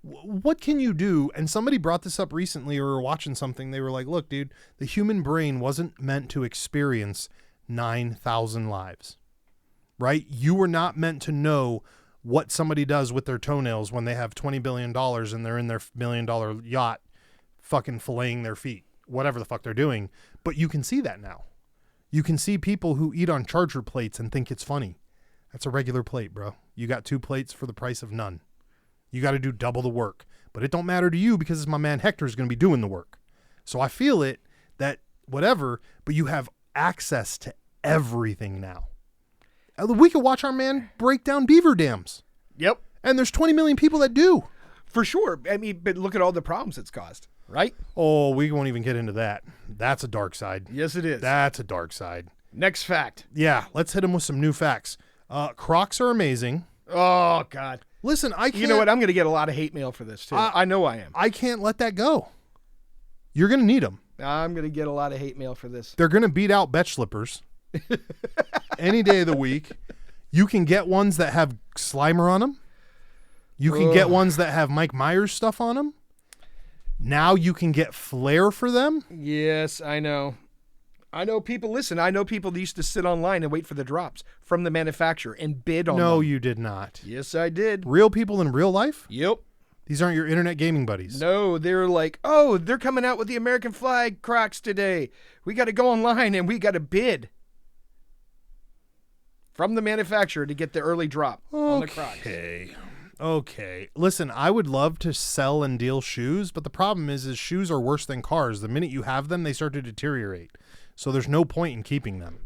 S1: What can you do? And somebody brought this up recently, or were watching something. They were like, look, dude, the human brain wasn't meant to experience 9,000 lives, right? You were not meant to know what somebody does with their toenails when they have $20 billion and they're in their $1 million yacht fucking filleting their feet, whatever the fuck they're doing. But you can see that now. You can see people who eat on charger plates and think it's funny. That's a regular plate, bro. You got 2 plates for the price of none. You got to do double the work. But it don't matter to you because my man Hector's going to be doing the work. So I feel it that whatever, but you have access to everything now. We could watch our man break down beaver dams.
S2: Yep.
S1: And there's 20 million people that do.
S2: For sure. I mean, but look at all the problems it's caused, right?
S1: Oh, we won't even get into that. That's a dark side.
S2: Yes, it is.
S1: That's a dark side.
S2: Next fact.
S1: Yeah, let's hit him with some new facts. Crocs are amazing.
S2: Oh, God.
S1: Listen, I can't.
S2: You know what? I'm going to get a lot of hate mail for this, too. I know I am.
S1: I can't let that go. You're going to need them.
S2: I'm going to get a lot of hate mail for this.
S1: They're going to beat out bet slippers any day of the week. You can get ones that have Slimer on them. You can get ones that have Mike Myers stuff on them. Now you can get Flair for them.
S2: Yes, I know. I know people, listen, I know people that used to sit online and wait for the drops from the manufacturer and bid on them.
S1: No, you did not.
S2: Yes, I did.
S1: Real people in real life?
S2: Yep.
S1: These aren't your internet gaming buddies.
S2: No, they're like, oh, they're coming out with the American flag Crocs today. We got to go online and we got to bid from the manufacturer to get the early drop on the Crocs.
S1: Okay. Listen, I would love to sell and deal shoes, but the problem is shoes are worse than cars. The minute you have them, they start to deteriorate. So there's no point in keeping them.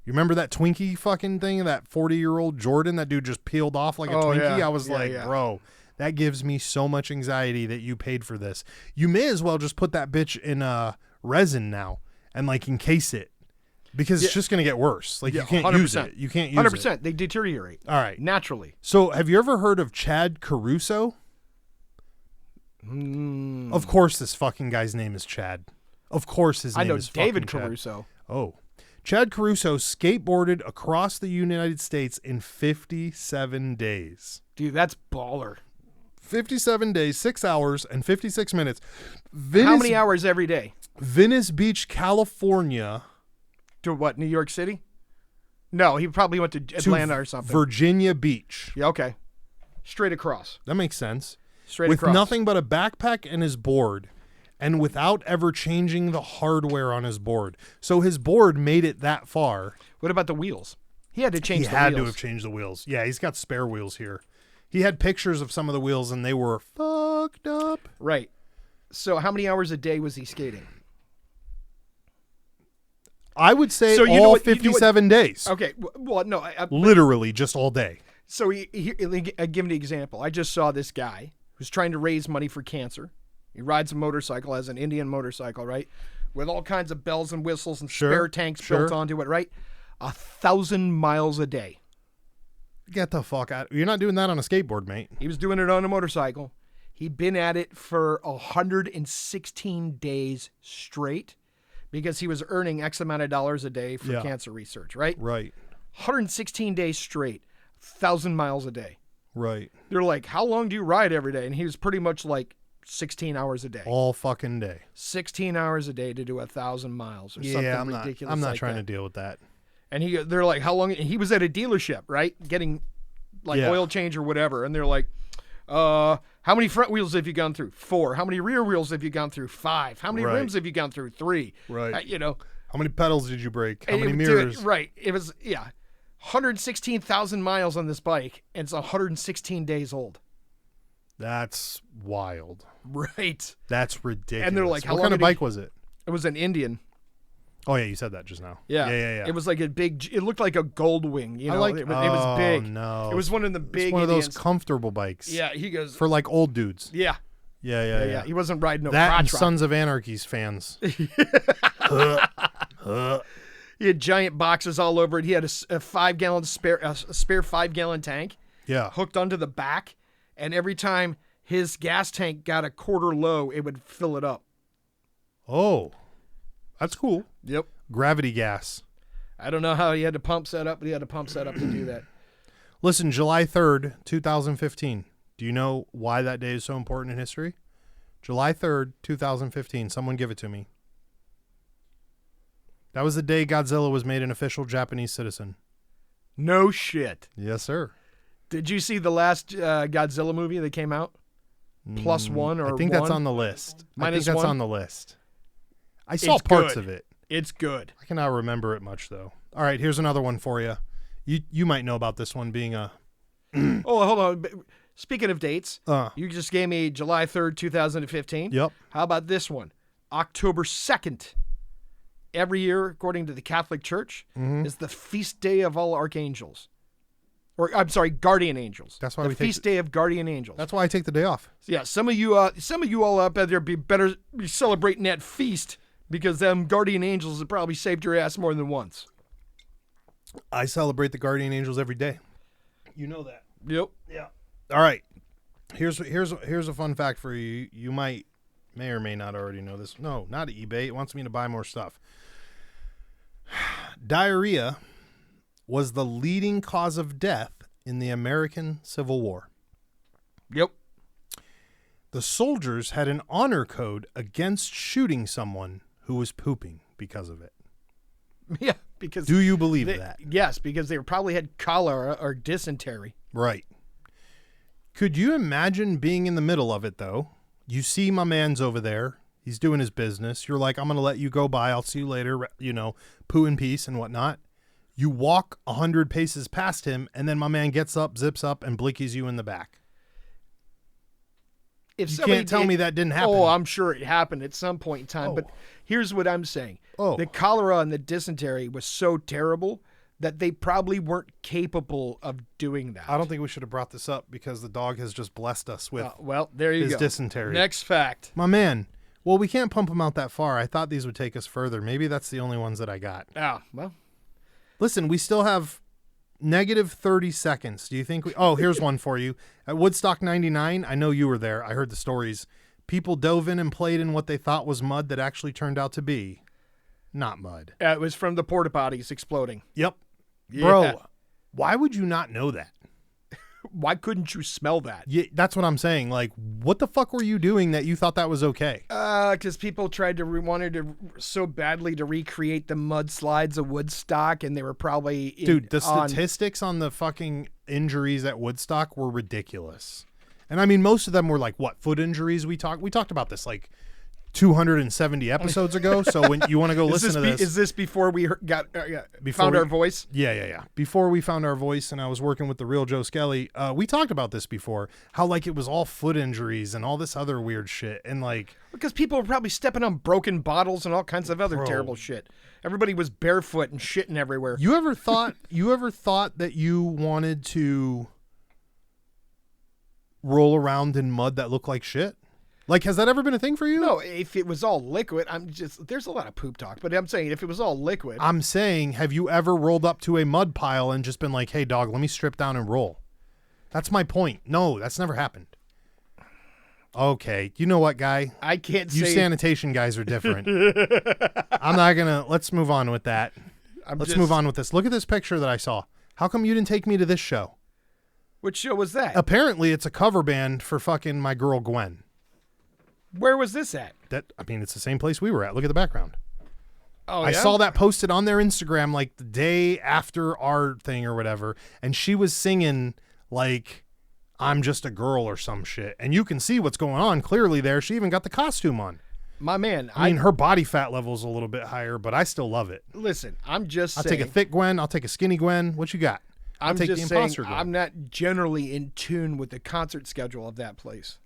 S1: You remember that Twinkie fucking thing, that 40-year-old Jordan that dude just peeled off like a Twinkie?
S2: Yeah.
S1: I was bro, that gives me so much anxiety that you paid for this. You may as well just put that bitch in resin now and like encase it because it's just going to get worse. Like you can't
S2: 100%.
S1: use it. You can't use
S2: 100%.
S1: it.
S2: They deteriorate.
S1: All right.
S2: Naturally.
S1: So have you ever heard of Chad Caruso? Of course this fucking guy's name is Chad. Of course his name is fucking
S2: David
S1: Chad.
S2: Caruso.
S1: Oh. Chad Caruso skateboarded across the United States in 57 days.
S2: Dude, that's baller.
S1: 57 days, 6 hours, and 56 minutes.
S2: How many hours every day?
S1: Venice Beach, California.
S2: To what, New York City? No, he probably went to Atlanta or something.
S1: Virginia Beach.
S2: Yeah, okay. Straight across.
S1: That makes sense.
S2: Straight
S1: With
S2: across.
S1: nothing but a backpack and his board, and without ever changing the hardware on his board. So his board made it that far.
S2: What about the wheels? He had to change the wheels.
S1: He had to have changed the wheels. Yeah, he's got spare wheels here. He had pictures of some of the wheels, and they were fucked up.
S2: Right. So how many hours a day was he skating?
S1: I would say
S2: So you
S1: all
S2: know what-
S1: 57 days.
S2: Okay. Well, no.
S1: Literally just all day.
S2: So I give an example. I just saw this guy who's trying to raise money for cancer. He rides a motorcycle, has an Indian motorcycle, right? With all kinds of bells and whistles and spare tanks built onto it, right? 1,000 miles a day.
S1: Get the fuck out. You're not doing that on a skateboard, mate.
S2: He was doing it on a motorcycle. He'd been at it for 116 days straight because he was earning X amount of dollars a day for cancer research, right?
S1: Right.
S2: 116 days straight, 1,000 miles a day.
S1: Right.
S2: They're like, how long do you ride every day? And he was pretty much like 16 hours a day.
S1: All fucking day.
S2: 16 hours a day to do 1,000 miles or something ridiculous.
S1: I'm not
S2: like
S1: trying
S2: that.
S1: to deal with that.
S2: And they're like, how long? And he was at a dealership, right? Getting like oil change or whatever. And they're like, how many front wheels have you gone through? 4. How many rear wheels have you gone through? 5. How many rims have you gone through? 3.
S1: Right.
S2: How
S1: many pedals did you break? How many mirrors?
S2: It was, 116,000 miles on this bike, and it's 116 days old.
S1: That's wild.
S2: Right.
S1: That's ridiculous.
S2: And they're like, how
S1: what
S2: long
S1: kind of
S2: did he-
S1: bike was it?
S2: It was an Indian.
S1: Oh yeah, you said that just now.
S2: Yeah.
S1: Yeah.
S2: It was like a big. It looked like a gold wing. You know,
S1: I like.
S2: it was big.
S1: No,
S2: It was one of the big.
S1: it's one of
S2: Indians.
S1: those comfortable bikes.
S2: Yeah, he goes.
S1: For like old dudes.
S2: Yeah.
S1: Yeah.
S2: He wasn't riding no
S1: That and
S2: crotch rock.
S1: Sons of Anarchy's fans.
S2: He had giant boxes all over it. He had a 5-gallon spare 5-gallon tank
S1: Yeah.
S2: hooked onto the back, and every time his gas tank got a quarter low, it would fill it up.
S1: Oh, that's cool.
S2: Yep.
S1: Gravity gas.
S2: I don't know how he had to pump set up, but he had to pump set up to do that.
S1: Listen, July 3rd, 2015. Do you know why that day is so important in history? July 3rd, 2015. Someone give it to me. That was the day Godzilla was made an official Japanese citizen.
S2: No shit.
S1: Yes, sir.
S2: Did you see the last Godzilla movie that came out? Plus one or
S1: I think
S2: one?
S1: that's on the list. I
S2: Minus
S1: think that's
S2: one?
S1: on the list. I saw
S2: It's
S1: parts
S2: good.
S1: of it.
S2: It's good.
S1: I cannot remember it much, though. All right, here's another one for you. You might know about this one being a...
S2: Oh, hold on. Speaking of dates,
S1: Uh,
S2: you just gave me July 3rd, 2015.
S1: yep.
S2: How about this one? October 2nd. Every year, according to the Catholic Church,
S1: Mm-hmm.
S2: is the feast day of all archangels. Or, I'm sorry, guardian angels.
S1: That's why
S2: the
S1: we take
S2: feast day of guardian angels.
S1: That's why I take the day off.
S2: So yeah, some of you all out there be better be celebrating that feast because them guardian angels have probably saved your ass more than once.
S1: I celebrate the guardian angels every day. You know that.
S2: Yep.
S1: Yeah. All right. Here's a fun fact for you. You may or may not already know this. No, not eBay. It wants me to buy more stuff. Diarrhea was the leading cause of death in the American Civil War.
S2: Yep.
S1: The soldiers had an honor code against shooting someone who was pooping because of it.
S2: Yeah, because
S1: Do you believe
S2: they,
S1: that?
S2: yes, because they probably had cholera or dysentery.
S1: Right. Could you imagine being in the middle of it, though? You see my man's over there. He's doing his business. You're like, I'm going to let you go by. I'll see you later. You know, poo in peace and whatnot. You walk 100 paces past him, and then my man gets up, zips up, and blinkies you in the back.
S2: If
S1: You
S2: somebody
S1: can't tell me that didn't happen.
S2: Oh, I'm sure it happened at some point in time.
S1: Oh.
S2: But here's what I'm saying.
S1: Oh.
S2: The cholera and the dysentery was so terrible that they probably weren't capable of doing that.
S1: I don't think we should have brought this up because the dog has just blessed us with
S2: Well, there you
S1: his
S2: go.
S1: dysentery.
S2: Next fact.
S1: My man. Well, we can't pump them out that far. I thought these would take us further. Maybe that's the only ones that I got.
S2: Ah, well.
S1: Listen, we still have negative 30 seconds. Do you think we... Oh, here's one for you. At Woodstock 99, I know you were there. I heard the stories. People dove in and played in what they thought was mud that actually turned out to be not mud.
S2: It was from the porta potties exploding.
S1: Yep.
S2: Yeah.
S1: Bro, why would you not know that?
S2: Why couldn't you smell that?
S1: Yeah, that's what I'm saying. Like, what the fuck were you doing that you thought that was okay?
S2: Because people tried to wanted to so badly to recreate the mudslides of Woodstock, and they were probably
S1: Dude, the statistics on the fucking injuries at Woodstock were ridiculous. And I mean, most of them were like, what, foot injuries? We talked about this like 270 episodes ago. So when you want to go listen to this.
S2: Is this before we found our voice?
S1: Yeah. Before we found our voice and I was working with the real Joe Skelly, we talked about this before, how like it was all foot injuries and all this other weird shit. And like,
S2: Because people were probably stepping on broken bottles and all kinds of other
S1: Bro.
S2: terrible shit. Everybody was barefoot and shitting everywhere.
S1: you ever thought that you wanted to roll around in mud that looked like shit? Like, has that ever been a thing for you?
S2: No, if it was all liquid, there's a lot of poop talk, but I'm saying if it was all liquid.
S1: I'm saying, have you ever rolled up to a mud pile and just been like, hey, dog, let me strip down and roll? That's my point. No, that's never happened. Okay. You know what, guy?
S2: I can't
S1: You
S2: say.
S1: sanitation guys are different. I'm not going to. Let's move on with that. Let's move on with this. Look at this picture that I saw. How come you didn't take me to this show?
S2: Which show was that?
S1: Apparently, it's a cover band for fucking my girl Gwen.
S2: Where was this at?
S1: It's the same place we were at. Look at the background.
S2: Oh,
S1: I saw that posted on their Instagram like the day after our thing or whatever, and she was singing like I'm just a girl or some shit. And you can see what's going on clearly there. She even got the costume on.
S2: My man,
S1: I mean, her body fat level's a little bit higher, but I still love it.
S2: listen, I'm just
S1: I'll
S2: saying.
S1: take a thick Gwen. I'll take a skinny Gwen. What you got?
S2: I'm
S1: take
S2: just
S1: the
S2: saying,
S1: imposter door.
S2: I'm not generally in tune with the concert schedule of that place.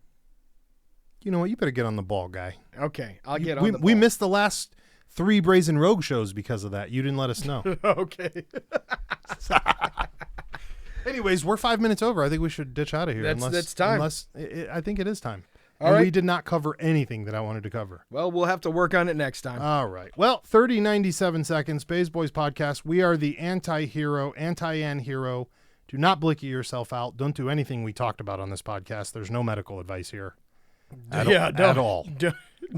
S1: You know what? You better get on the ball, guy.
S2: Okay, I'll get on the ball.
S1: We missed the last 3 Brazen Rogue shows because of that. You didn't let us know.
S2: Okay.
S1: Anyways, we're 5 minutes over. I think we should ditch out of here.
S2: That's time.
S1: I think it is time.
S2: All
S1: and
S2: right.
S1: we did not cover anything that I wanted to cover.
S2: Well, we'll have to work on it next time.
S1: All right. Well, 97 seconds. Baes Boyz podcast. We are the anti-hero, anti-an-hero. Do not blicky yourself out. Don't do anything we talked about on this podcast. There's no medical advice here. At all.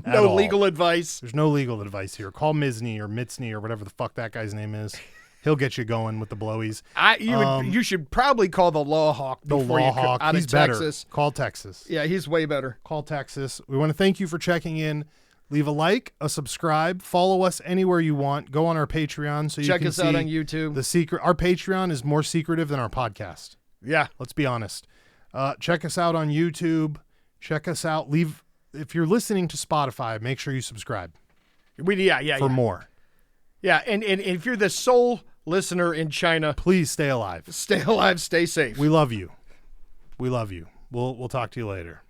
S2: No legal advice.
S1: There's no legal advice here. Call Misney or Mitzney or whatever the fuck that guy's name is. He'll get you going with the blowies.
S2: You should probably call the Law Hawk before you come out
S1: He's
S2: of
S1: better.
S2: Texas.
S1: Call Texas.
S2: Yeah, he's way better.
S1: Call Texas. We want to thank you for checking in. Leave a like, a subscribe, follow us anywhere you want. Go on our Patreon so you
S2: Check
S1: can
S2: us out
S1: see
S2: on YouTube.
S1: the secret. Our Patreon is more secretive than our podcast.
S2: Yeah.
S1: Let's be honest. Check us out on YouTube. Check us out. If you're listening to Spotify, make sure you subscribe. For more.
S2: Yeah, and if you're the sole listener in China,
S1: Please stay alive.
S2: stay alive, stay safe.
S1: We love you. We'll talk to you later.